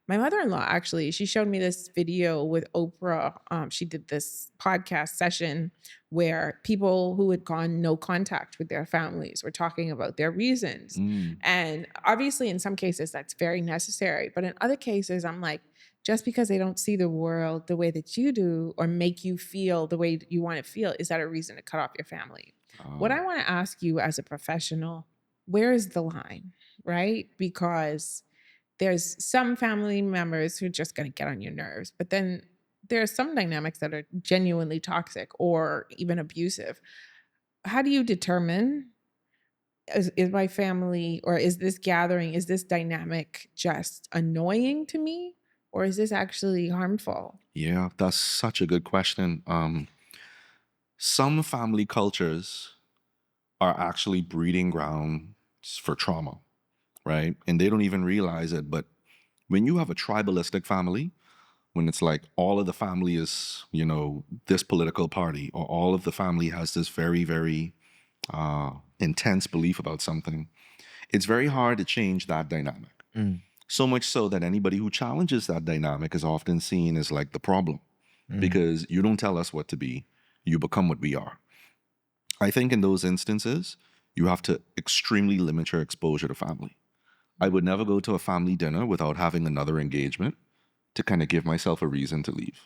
my mother-in-law, actually, she showed me this video with Oprah. She did this podcast session where people who had gone no contact with their families were talking about their reasons. Mm. And obviously, in some cases, that's very necessary. But in other cases, I'm like, just because they don't see the world the way that you do or make you feel the way you want to feel, is that a reason to cut off your family? What I want to ask you as a professional, where is the line, right? Because there's some family members who are just going to get on your nerves, but then there are some dynamics that are genuinely toxic or even abusive. How do you determine, is my family or is this gathering, is this dynamic just annoying to me, or is this actually harmful? Yeah, that's such a good question. Some family cultures are actually breeding grounds for trauma, right? And they don't even realize it. But when you have a tribalistic family, when it's like all of the family is, this political party, or all of the family has this very, very intense belief about something, it's very hard to change that dynamic. So much so that anybody who challenges that dynamic is often seen as like the problem, because you don't tell us what to be, you become what we are. I think in those instances, you have to extremely limit your exposure to family. I would never go to a family dinner without having another engagement to kind of give myself a reason to leave,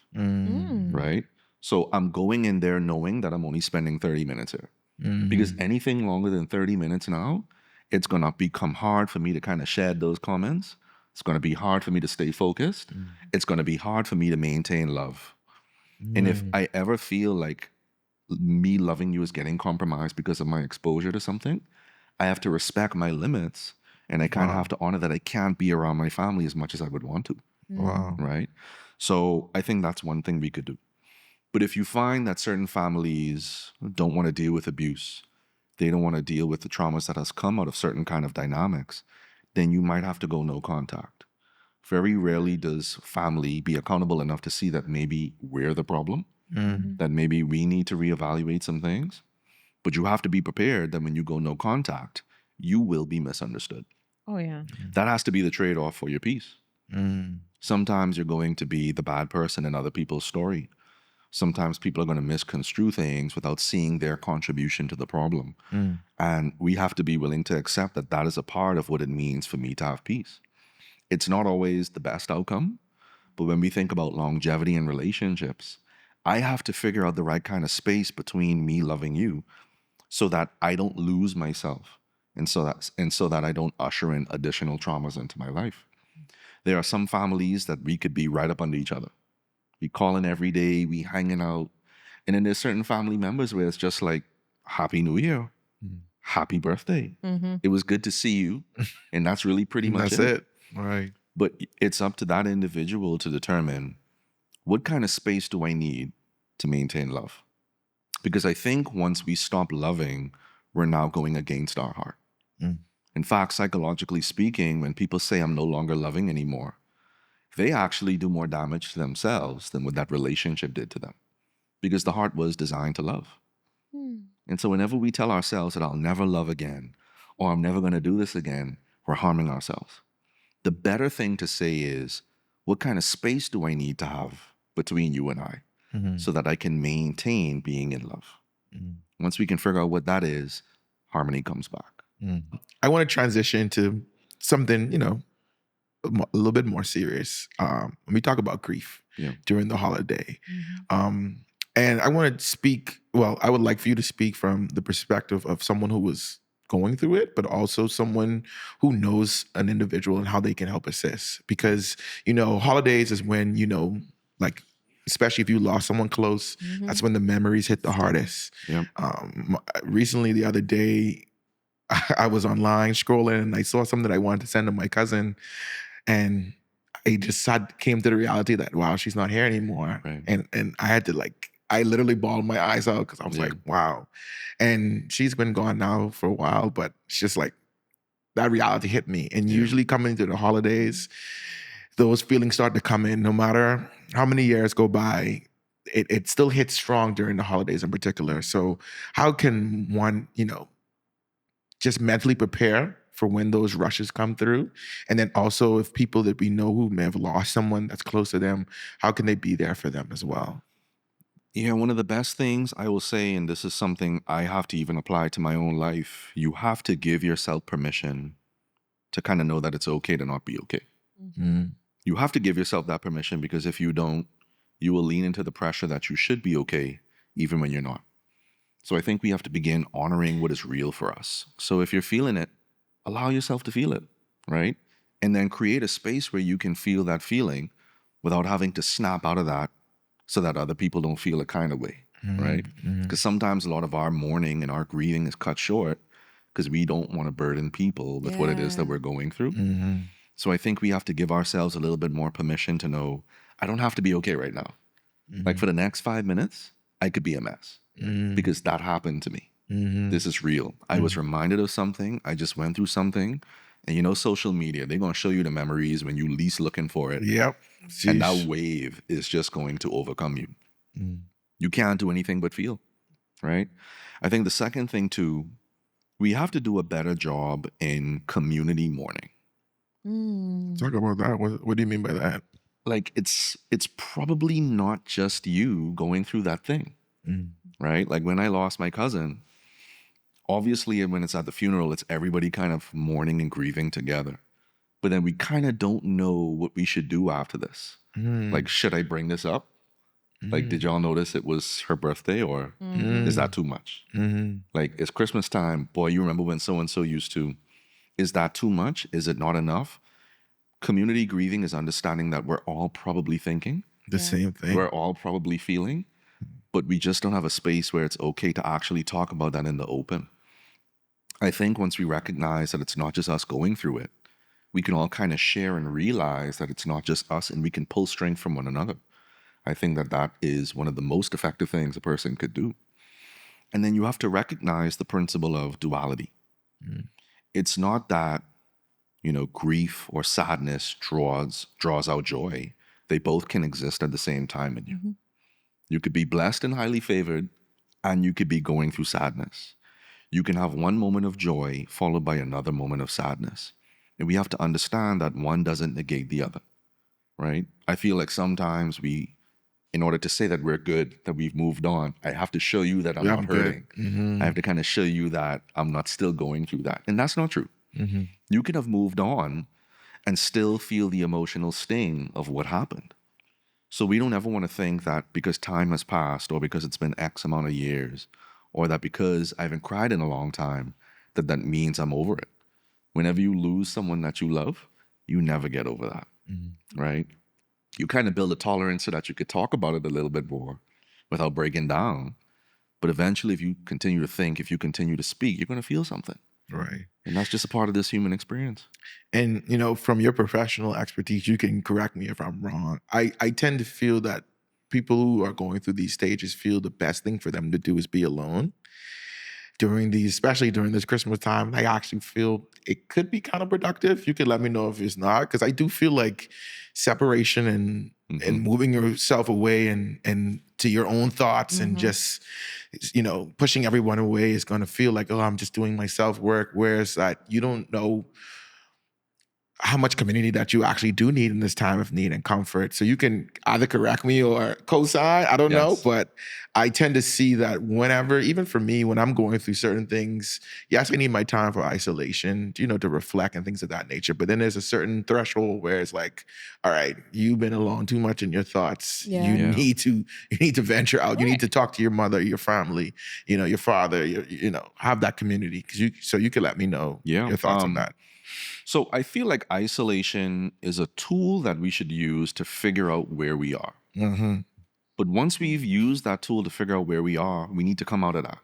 right? So I'm going in there knowing that I'm only spending 30 minutes here. Because anything longer than 30 minutes now, it's going to become hard for me to kind of shed those comments. It's going to be hard for me to stay focused. It's going to be hard for me to maintain love. And if I ever feel like me loving you is getting compromised because of my exposure to something, I have to respect my limits, and I kind of have to honor that I can't be around my family as much as I would want to. Wow. Right? So I think that's one thing we could do. But if you find that certain families don't want to deal with abuse, they don't want to deal with the traumas that has come out of certain kind of dynamics, then you might have to go no contact. Very rarely does family be accountable enough to see that maybe we're the problem, that maybe we need to reevaluate some things. But you have to be prepared that when you go no contact, you will be misunderstood. Oh, yeah. That has to be the trade-off for your peace. Sometimes you're going to be the bad person in other people's story. Sometimes people are going to misconstrue things without seeing their contribution to the problem. And we have to be willing to accept that that is a part of what it means for me to have peace. It's not always the best outcome, but when we think about longevity in relationships, I have to figure out the right kind of space between me loving you so that I don't lose myself, and so that I don't usher in additional traumas into my life. There are some families that we could be right up under each other. We call in every day, we hanging out. And then there's certain family members where it's just like, Happy New Year, happy birthday. It was good to see you. And that's really pretty much That's it. Right. But it's up to that individual to determine, what kind of space do I need to maintain love? Because I think once we stop loving, we're now going against our heart. In fact, psychologically speaking, when people say I'm no longer loving anymore, they actually do more damage to themselves than what that relationship did to them, because the heart was designed to love. And so whenever we tell ourselves that I'll never love again, or I'm never going to do this again, we're harming ourselves. The better thing to say is, what kind of space do I need to have between you and I so that I can maintain being in love? Once we can figure out what that is, harmony comes back. I want to transition to something, a little bit more serious. When we talk about grief during the holiday. And I want to speak, I would like for you to speak from the perspective of someone who was going through it, but also someone who knows an individual and how they can help assist. Because, holidays is when, like, especially if you lost someone close, that's when the memories hit the hardest. Yep. Recently, the other day, I was online scrolling and I saw something that I wanted to send to my cousin, and I just came to the reality that, wow, she's not here anymore. Right. And I had to I literally bawled my eyes out because I was like, wow. And she's been gone now for a while, but it's just like, that reality hit me. And usually coming into the holidays, those feelings start to come in no matter how many years go by. It still hits strong during the holidays in particular. So how can one, just mentally prepare for when those rushes come through? And then also if people that we know who may have lost someone that's close to them, how can they be there for them as well? Yeah, one of the best things I will say, and this is something I have to even apply to my own life, you have to give yourself permission to kind of know that it's okay to not be okay. Mm. You have to give yourself that permission, because if you don't, you will lean into the pressure that you should be okay, even when you're not. So I think we have to begin honoring what is real for us. So if you're feeling it, allow yourself to feel it, right? And then create a space where you can feel that feeling without having to snap out of that so that other people don't feel a kind of way, right? Because sometimes a lot of our mourning and our grieving is cut short because we don't want to burden people with what it is that we're going through. So I think we have to give ourselves a little bit more permission to know, I don't have to be okay right now. Like for the next 5 minutes, I could be a mess because that happened to me. This is real. I was reminded of something. I just went through something. And social media, they're going to show you the memories when you least looking for it. Yep. And Sheesh. that wave is just going to overcome you. You can't do anything but feel, right? I think the second thing too, we have to do a better job in community mourning. Talk about that. What do you mean by that? Like it's probably not just you going through that thing, right? Like when I lost my cousin, obviously when it's at the funeral, it's everybody kind of mourning and grieving together. But then we kind of don't know what we should do after this. Like, should I bring this up? Like, did y'all notice it was her birthday, or is that too much? Like, it's Christmas time. Boy, you remember when so-and-so used to. Is that too much? Is it not enough? Community grieving is understanding that we're all probably thinking. The same thing. We're all probably feeling. But we just don't have a space where it's okay to actually talk about that in the open. I think once we recognize that it's not just us going through it, we can all kind of share and realize that it's not just us, and we can pull strength from one another. I think that that is one of the most effective things a person could do. And then you have to recognize the principle of duality. It's not that, grief or sadness draws out joy. They both can exist at the same time in you. You could be blessed and highly favored, and you could be going through sadness. You can have one moment of joy followed by another moment of sadness. And we have to understand that one doesn't negate the other, right? I feel like sometimes in order to say that we're good, that we've moved on, I have to show you that I'm not hurting. I have to kind of show you that I'm not still going through that. And that's not true. You can have moved on and still feel the emotional sting of what happened. So we don't ever want to think that because time has passed, or because it's been X amount of years, or that because I haven't cried in a long time, that means I'm over it. Whenever you lose someone that you love, you never get over that, right? You kind of build a tolerance so that you could talk about it a little bit more without breaking down. But eventually, if you continue to think, if you continue to speak, you're going to feel something. Right. And that's just a part of this human experience. And, from your professional expertise, you can correct me if I'm wrong. I tend to feel that people who are going through these stages feel the best thing for them to do is be alone. Especially during this Christmas time, I actually feel it could be counterproductive. You could let me know if it's not, because I do feel like separation and moving yourself away and to your own thoughts and just, pushing everyone away is going to feel like, oh, I'm just doing my self-work, whereas that you don't know how much community that you actually do need in this time of need and comfort. So you can either correct me or co-sign, I don't know, but I tend to see that whenever, even for me, when I'm going through certain things, yes, I need my time for isolation, to reflect and things of that nature. But then there's a certain threshold where it's like, all right, you've been alone too much in your thoughts. You need to venture out. You need to talk to your mother, your family, your father, have that community. So you can let me know your thoughts on that. So I feel like isolation is a tool that we should use to figure out where we are. But once we've used that tool to figure out where we are, we need to come out of that.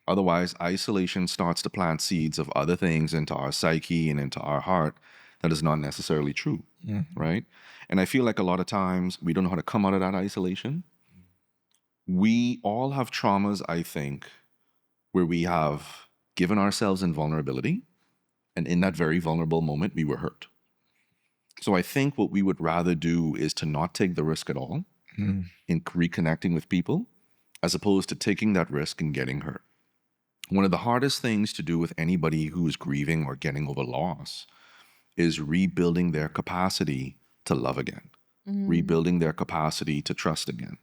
Otherwise, isolation starts to plant seeds of other things into our psyche and into our heart that is not necessarily true, right? And I feel like a lot of times we don't know how to come out of that isolation. We all have traumas, I think, where we have given ourselves in vulnerability And in that very vulnerable moment, we were hurt. So I think what we would rather do is to not take the risk at all in reconnecting with people, as opposed to taking that risk and getting hurt. One of the hardest things to do with anybody who is grieving or getting over loss is rebuilding their capacity to love again, rebuilding their capacity to trust again,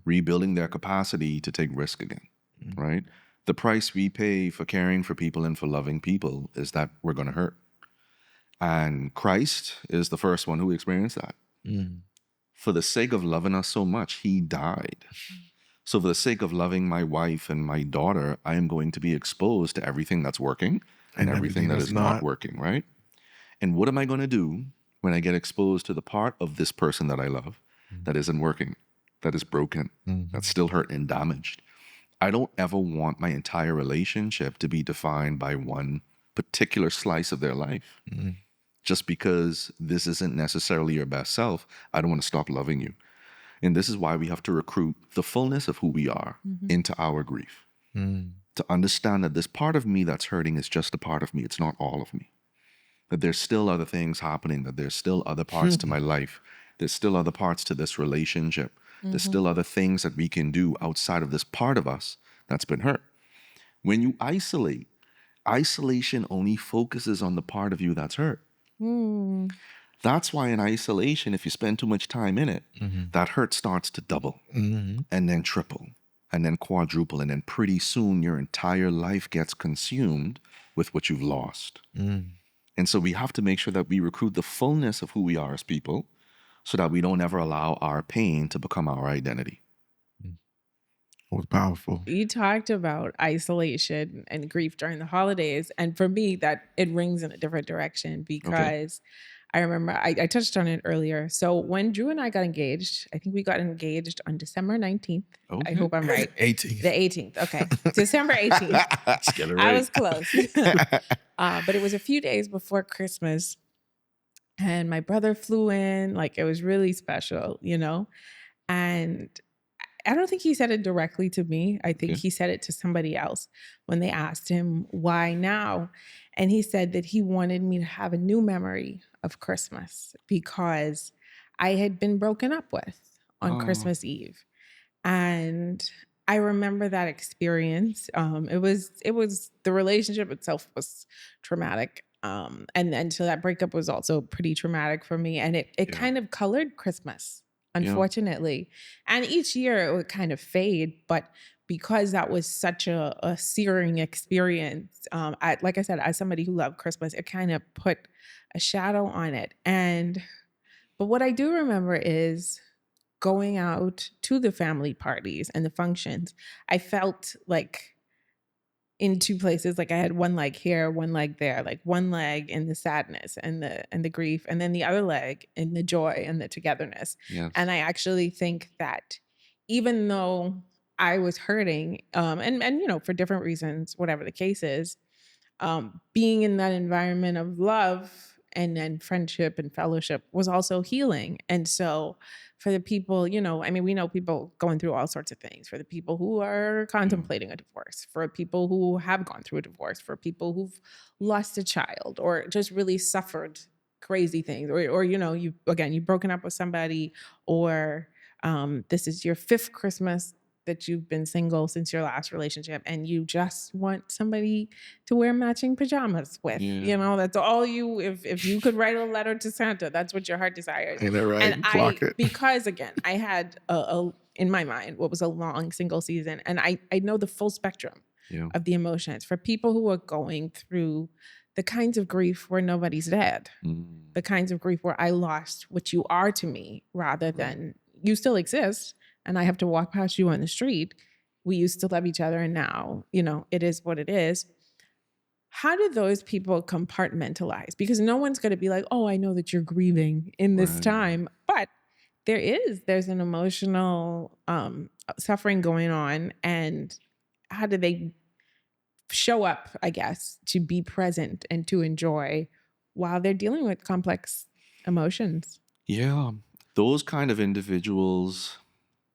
rebuilding their capacity to take risk again, right? The price we pay for caring for people and for loving people is that we're going to hurt. And Christ is the first one who experienced that. For the sake of loving us so much, he died. So for the sake of loving my wife and my daughter, I am going to be exposed to everything that's working and everything that is not working, right? And what am I going to do when I get exposed to the part of this person that I love that isn't working, that is broken, that's still hurt and damaged? I don't ever want my entire relationship to be defined by one particular slice of their life. Just because this isn't necessarily your best self, I don't want to stop loving you. And this is why we have to recruit the fullness of who we are into our grief. To understand that this part of me that's hurting is just a part of me. It's not all of me. That there's still other things happening, that there's still other parts to my life. There's still other parts to this relationship. There's still other things that we can do outside of this part of us that's been hurt. When you isolate, isolation only focuses on the part of you that's hurt. That's why in isolation, if you spend too much time in it, that hurt starts to double and then triple and then quadruple. And then pretty soon your entire life gets consumed with what you've lost. And so we have to make sure that we recruit the fullness of who we are as people so that we don't ever allow our pain to become our identity. It was powerful. You talked about isolation and grief during the holidays. And for me, that it rings in a different direction because I remember I touched on it earlier. So when Drew and I got engaged, I think we got engaged on December 19th. I hope I'm right. 18th. The 18th. Okay. December 18th. Let's get it right. I was close. But it was a few days before Christmas. And my brother flew in. Like, it was really special, you know? And I don't think he said it directly to me. I think he said it to somebody else when they asked him, why now? And he said that he wanted me to have a new memory of Christmas because I had been broken up with on Christmas Eve. And I remember that experience. It was the relationship itself was traumatic. And so that breakup was also pretty traumatic for me. And it kind of colored Christmas, unfortunately. And each year it would kind of fade, but because that was such a searing experience, like I said, as somebody who loved Christmas, it kind of put a shadow on it. But what I do remember is going out to the family parties and the functions. I felt like in two places, like I had one leg here, one leg there, like one leg in the sadness and the grief, and then the other leg in the joy and the togetherness. Yes. And I actually think that even though I was hurting, and you know, for different reasons, whatever the case is, being in that environment of love and then friendship and fellowship was also healing. And so for the people, you know, I mean, we know people going through all sorts of things. For the people who are contemplating a divorce, for people who have gone through a divorce, for people who've lost a child or just really suffered crazy things, or you know, you've broken up with somebody, or this is your 5th Christmas that you've been single since your last relationship and you just want somebody to wear matching pajamas with. You know, that's all you, if you could write a letter to Santa, that's what your heart desires. Ain't that right? And because again, I had in my mind what was a long single season, and I know the full spectrum of the emotions for people who are going through the kinds of grief where nobody's dead, the kinds of grief where I lost what you are to me rather than you still exist and I have to walk past you on the street. We used to love each other and now, you know, it is what it is. How do those people compartmentalize? Because no one's going to be like, oh, I know that you're grieving in this time, but there's an emotional suffering going on. And how do they show up, I guess, to be present and to enjoy while they're dealing with complex emotions? Yeah, those kind of individuals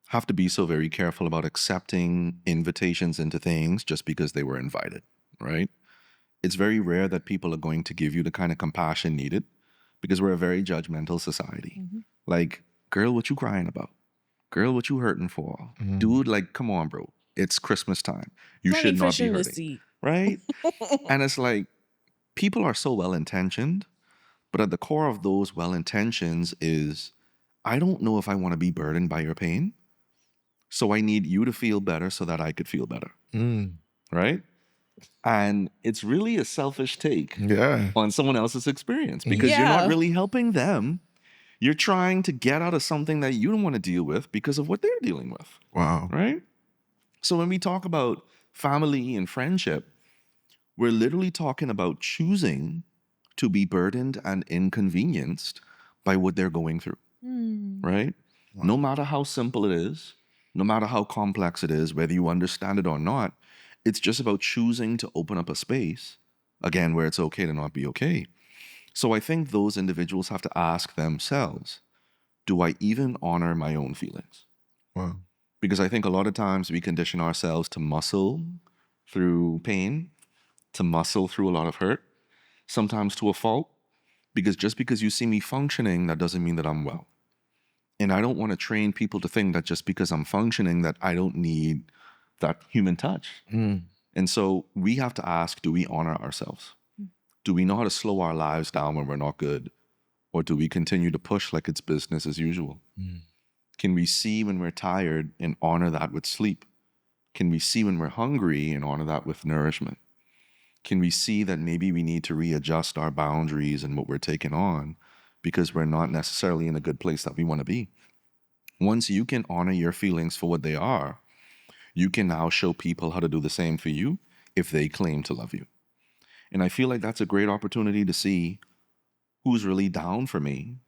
have to be so very careful about accepting invitations into things just because they were invited, right? it's very rare that people are going to give you the kind of compassion needed because we're a very judgmental society. Like, girl, what you crying about? Girl, what you hurting for? Dude, like, come on, bro. It's Christmas time. You Plenty should not fish be in the hurting. sea. Right? And it's like, people are so well-intentioned, but at the core of those well-intentions is, I don't know if I want to be burdened by your pain. So I need you to feel better so that I could feel better. Right? And it's really a selfish take on someone else's experience because you're not really helping them. You're trying to get out of something that you don't want to deal with because of what they're dealing with. Wow. Right? So when we talk about family and friendship, we're literally talking about choosing to be burdened and inconvenienced by what they're going through. Right? Wow. No matter how simple it is, no matter how complex it is, whether you understand it or not, it's just about choosing to open up a space, again, where it's okay to not be okay. So I think those individuals have to ask themselves, do I even honor my own feelings? Wow. Because I think a lot of times we condition ourselves to muscle through pain, to muscle through a lot of hurt, sometimes to a fault, because just because you see me functioning, that doesn't mean that I'm well. And I don't want to train people to think that just because I'm functioning that I don't need that human touch. And so we have to ask, do we honor ourselves? Do we know how to slow our lives down when we're not good? Or do we continue to push like it's business as usual? Can we see when we're tired and honor that with sleep? Can we see when we're hungry and honor that with nourishment? Can we see that maybe we need to readjust our boundaries and what we're taking on because we're not necessarily in a good place that we want to be? Once you can honor your feelings for what they are, you can now show people how to do the same for you if they claim to love you. And I feel like that's a great opportunity to see who's really down for me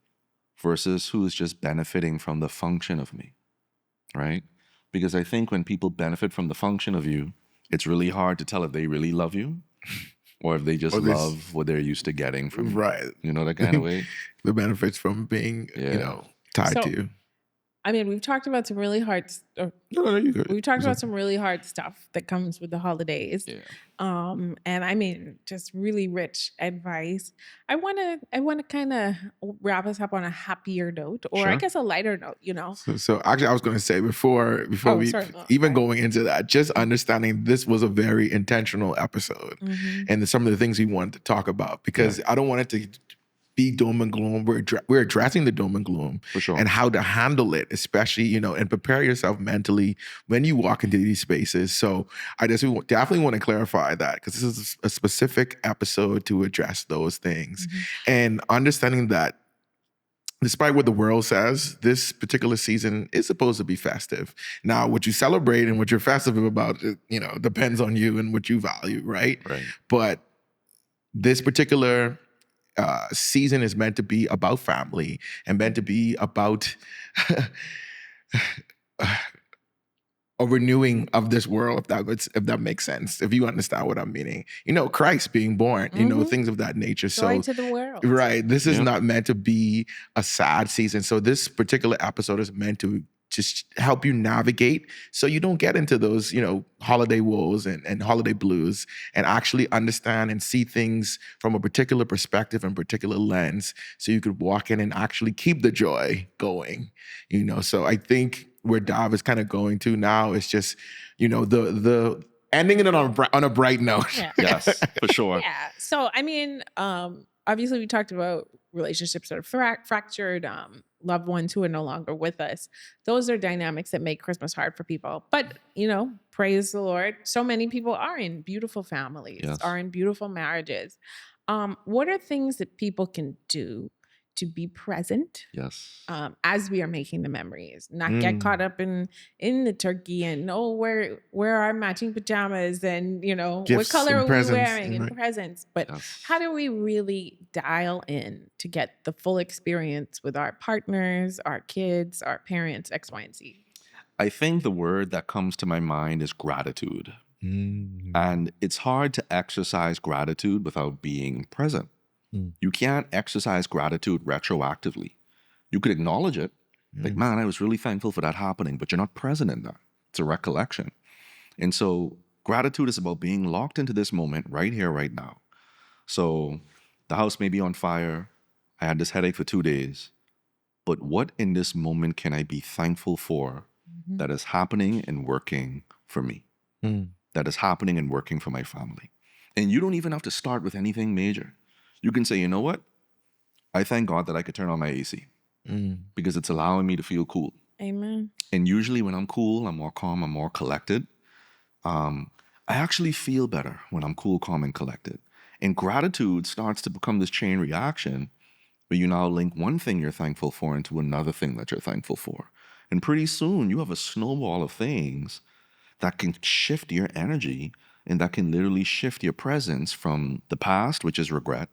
versus who is just benefiting from the function of me, right? Because I think when people benefit from the function of you, it's really hard to tell if they really love you or if they just love what they're used to getting from you. Right. You know, that kind of way. The benefits from being, tied to you. I mean, we've talked about some really hard. You good. We've talked about some really hard stuff that comes with the holidays. Yeah. And I mean, just really rich advice. I want to kind of wrap us up on a happier note, or I guess a lighter note. So actually, I was going to say before going into that, just understanding this was a very intentional episode, and some of the things we wanted to talk about because I don't want it to be doom and gloom. We're addressing the doom and gloom for sure, and how to handle it, especially, and prepare yourself mentally when you walk into these spaces. So I just definitely want to clarify that because this is a specific episode to address those things and understanding that despite what the world says, this particular season is supposed to be festive. Now, what you celebrate and what you're festive about, depends on you and what you value, right? Right. But this particular season is meant to be about family and meant to be about a renewing of this world, if that makes sense, if you understand what I'm meaning. Christ being born, things of that nature. Joy to the world. Right. This is not meant to be a sad season. So this particular episode is meant to just help you navigate so you don't get into those, holiday woes and holiday blues, and actually understand and see things from a particular perspective and particular lens so you could walk in and actually keep the joy going, So I think where Dav is kind of going to now is just, the ending it on a bright note. Yeah. Yes, for sure. Yeah. So, I mean, obviously we talked about relationships that are fractured, loved ones who are no longer with us. Those are dynamics that make Christmas hard for people. But, praise the Lord, so many people are in beautiful families, are in beautiful marriages. What are things that people can do to be present as we are making the memories, not get caught up in the turkey and where are matching pajamas and Gifts what color and are we wearing and presents, but Yes. how do we really dial in to get the full experience with our partners, our kids, our parents, X, Y, and Z? I think the word that comes to my mind is gratitude. And it's hard to exercise gratitude without being present. You can't exercise gratitude retroactively. You could acknowledge it. Like, man, I was really thankful for that happening, but you're not present in that. It's a recollection. And so gratitude is about being locked into this moment right here, right now. So the house may be on fire. I had this headache for 2 days. But what in this moment can I be thankful for that is happening and working for me? That is happening and working for my family. And you don't even have to start with anything major. You can say, you know what? I thank God that I could turn on my AC because it's allowing me to feel cool. Amen. And usually when I'm cool, I'm more calm, I'm more collected. I actually feel better when I'm cool, calm, and collected. And gratitude starts to become this chain reaction where you now link one thing you're thankful for into another thing that you're thankful for. And pretty soon you have a snowball of things that can shift your energy and that can literally shift your presence from the past, which is regret,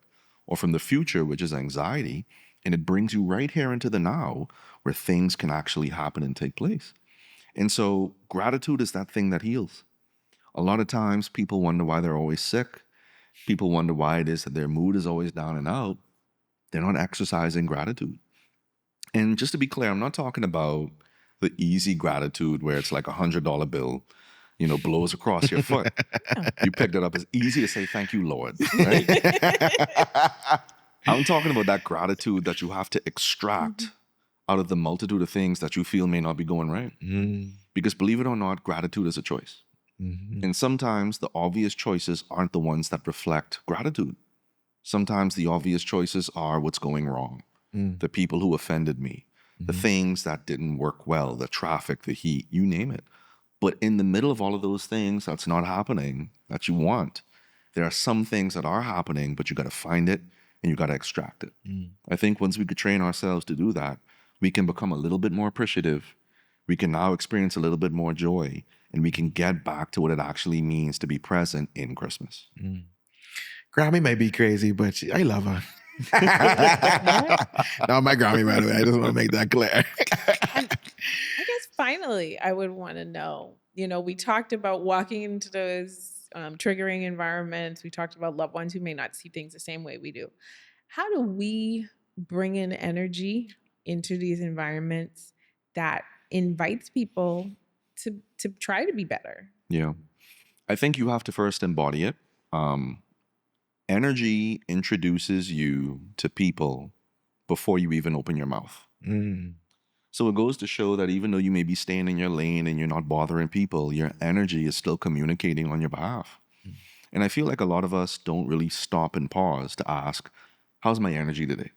or from the future, which is anxiety. And it brings you right here into the now where things can actually happen and take place. And so gratitude is that thing that heals. A lot of times people wonder why they're always sick. People wonder why it is that their mood is always down and out. They're not exercising gratitude. And just to be clear, I'm not talking about the easy gratitude where it's like $100 bill, blows across your foot. You picked it up as easy as say, thank you, Lord, right? I'm talking about that gratitude that you have to extract out of the multitude of things that you feel may not be going right. Because believe it or not, gratitude is a choice. And sometimes the obvious choices aren't the ones that reflect gratitude. Sometimes the obvious choices are what's going wrong, the people who offended me, the things that didn't work well, the traffic, the heat, you name it. But in the middle of all of those things that's not happening that you want, there are some things that are happening, but you got to find it and you got to extract it. I think once we could train ourselves to do that, we can become a little bit more appreciative. We can now experience a little bit more joy, and we can get back to what it actually means to be present in Christmas. Grammy may be crazy, but I love her. No, my Grammy, by the way. I just want to make that clear. And I guess finally, I would want to know, we talked about walking into those triggering environments. We talked about loved ones who may not see things the same way we do. How do we bring in energy into these environments that invites people to try to be better? Yeah. I think you have to first embody it. Energy introduces you to people before you even open your mouth. So it goes to show that even though you may be staying in your lane and you're not bothering people, your energy is still communicating on your behalf. And I feel like a lot of us don't really stop and pause to ask, how's my energy today?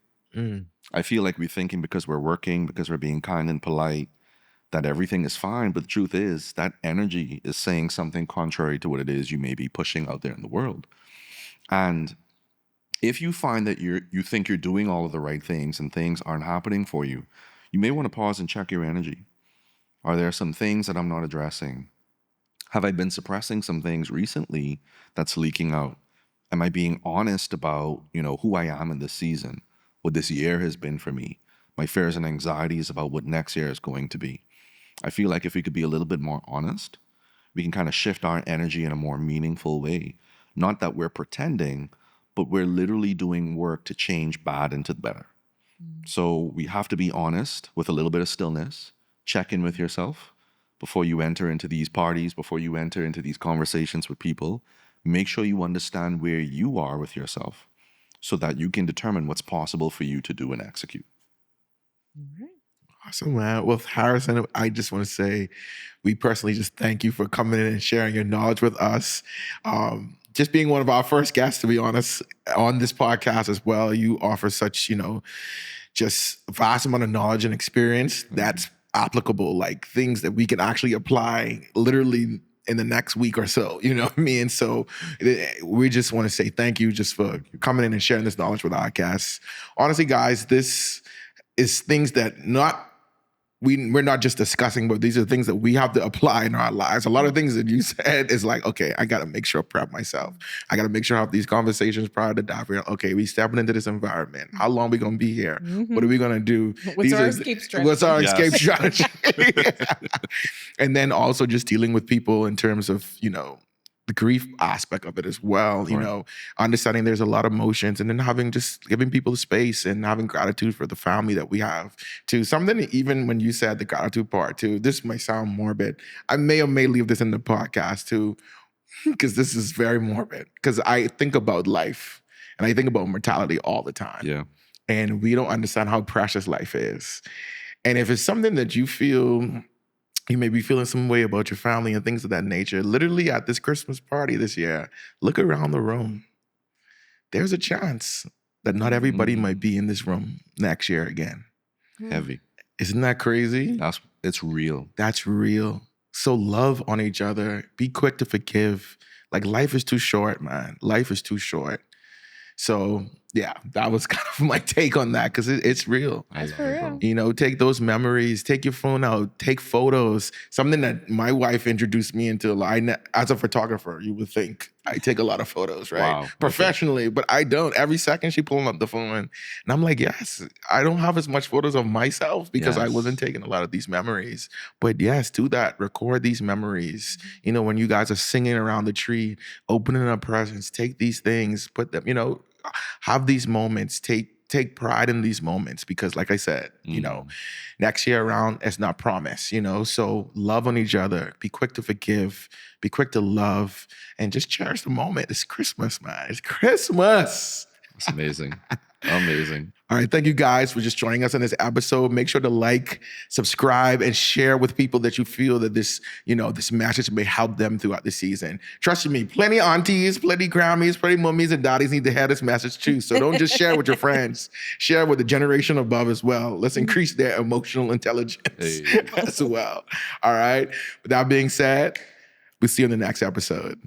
I feel like we're thinking because we're working, because we're being kind and polite, that everything is fine. But the truth is that energy is saying something contrary to what it is you may be pushing out there in the world. And if you find that you think you're doing all of the right things and things aren't happening for you, you may want to pause and check your energy. Are there some things that I'm not addressing? Have I been suppressing some things recently that's leaking out? Am I being honest about, who I am in this season, what this year has been for me, my fears and anxieties about what next year is going to be? I feel like if we could be a little bit more honest, we can kind of shift our energy in a more meaningful way. Not that we're pretending, but we're literally doing work to change bad into the better. So we have to be honest with a little bit of stillness. Check in with yourself before you enter into these parties, before you enter into these conversations with people. Make sure you understand where you are with yourself so that you can determine what's possible for you to do and execute. Awesome, man. Well, Harrison, I just want to say we personally just thank you for coming in and sharing your knowledge with us. Just being one of our first guests, to be honest, on this podcast as well. You offer such, just vast amount of knowledge and experience that's applicable, like things that we can actually apply literally in the next week or so, you know what I mean? So we just want to say thank you just for coming in and sharing this knowledge with our guests. Honestly, guys, this is things that we're not just discussing, but these are things that we have to apply in our lives. A lot of things that you said is like, okay, I got to make sure I prep myself. I got to make sure I have these conversations prior to diving. Okay, we stepping into this environment. How long are we going to be here? What are we going to do? What's our escape strategy? What's our escape strategy? And then also just dealing with people in terms of, the grief aspect of it as well, understanding there's a lot of emotions, and then giving people the space and having gratitude for the family that we have too. Something, even when you said the gratitude part too, this might sound morbid. I may leave this in the podcast too, because this is very morbid, because I think about life And I think about mortality all the time. Yeah. And we don't understand how precious life is. And if it's something that you feel you may be feeling some way about your family and things of that nature, literally at this Christmas party this year, look around the room. There's a chance that not everybody might be in this room next year again. Heavy. Isn't that crazy? It's real. That's real. So love on each other. Be quick to forgive. Like, life is too short, man. Life is too short. So yeah, that was kind of my take on that, because it's real. That's for real. You know, take those memories, take your phone out, take photos. Something that my wife introduced me into. As a photographer, you would think I take a lot of photos, right? Wow. Professionally, but I don't. Every second she pulling up the phone. And I'm like, yes, I don't have as much photos of myself because I wasn't taking a lot of these memories. But yes, do that. Record these memories. You know, when you guys are singing around the tree, opening up presents, take these things, put them, you know, have these moments, take pride in these moments, because like I said, you know, next year around, it's not promised, you know, so love on each other, be quick to forgive, be quick to love, and just cherish the moment. It's Christmas, man. It's Christmas. It's amazing. Amazing. All right. Thank you guys for just joining us in this episode. Make sure to like, subscribe, and share with people that you feel that this, you know, this message may help them throughout the season. Trust me, plenty aunties, plenty Grammys, plenty mummies and daddies need to hear this message too. So don't just share with your friends. Share with the generation above as well. Let's increase their emotional intelligence as well. All right. With that being said, we'll see you in the next episode.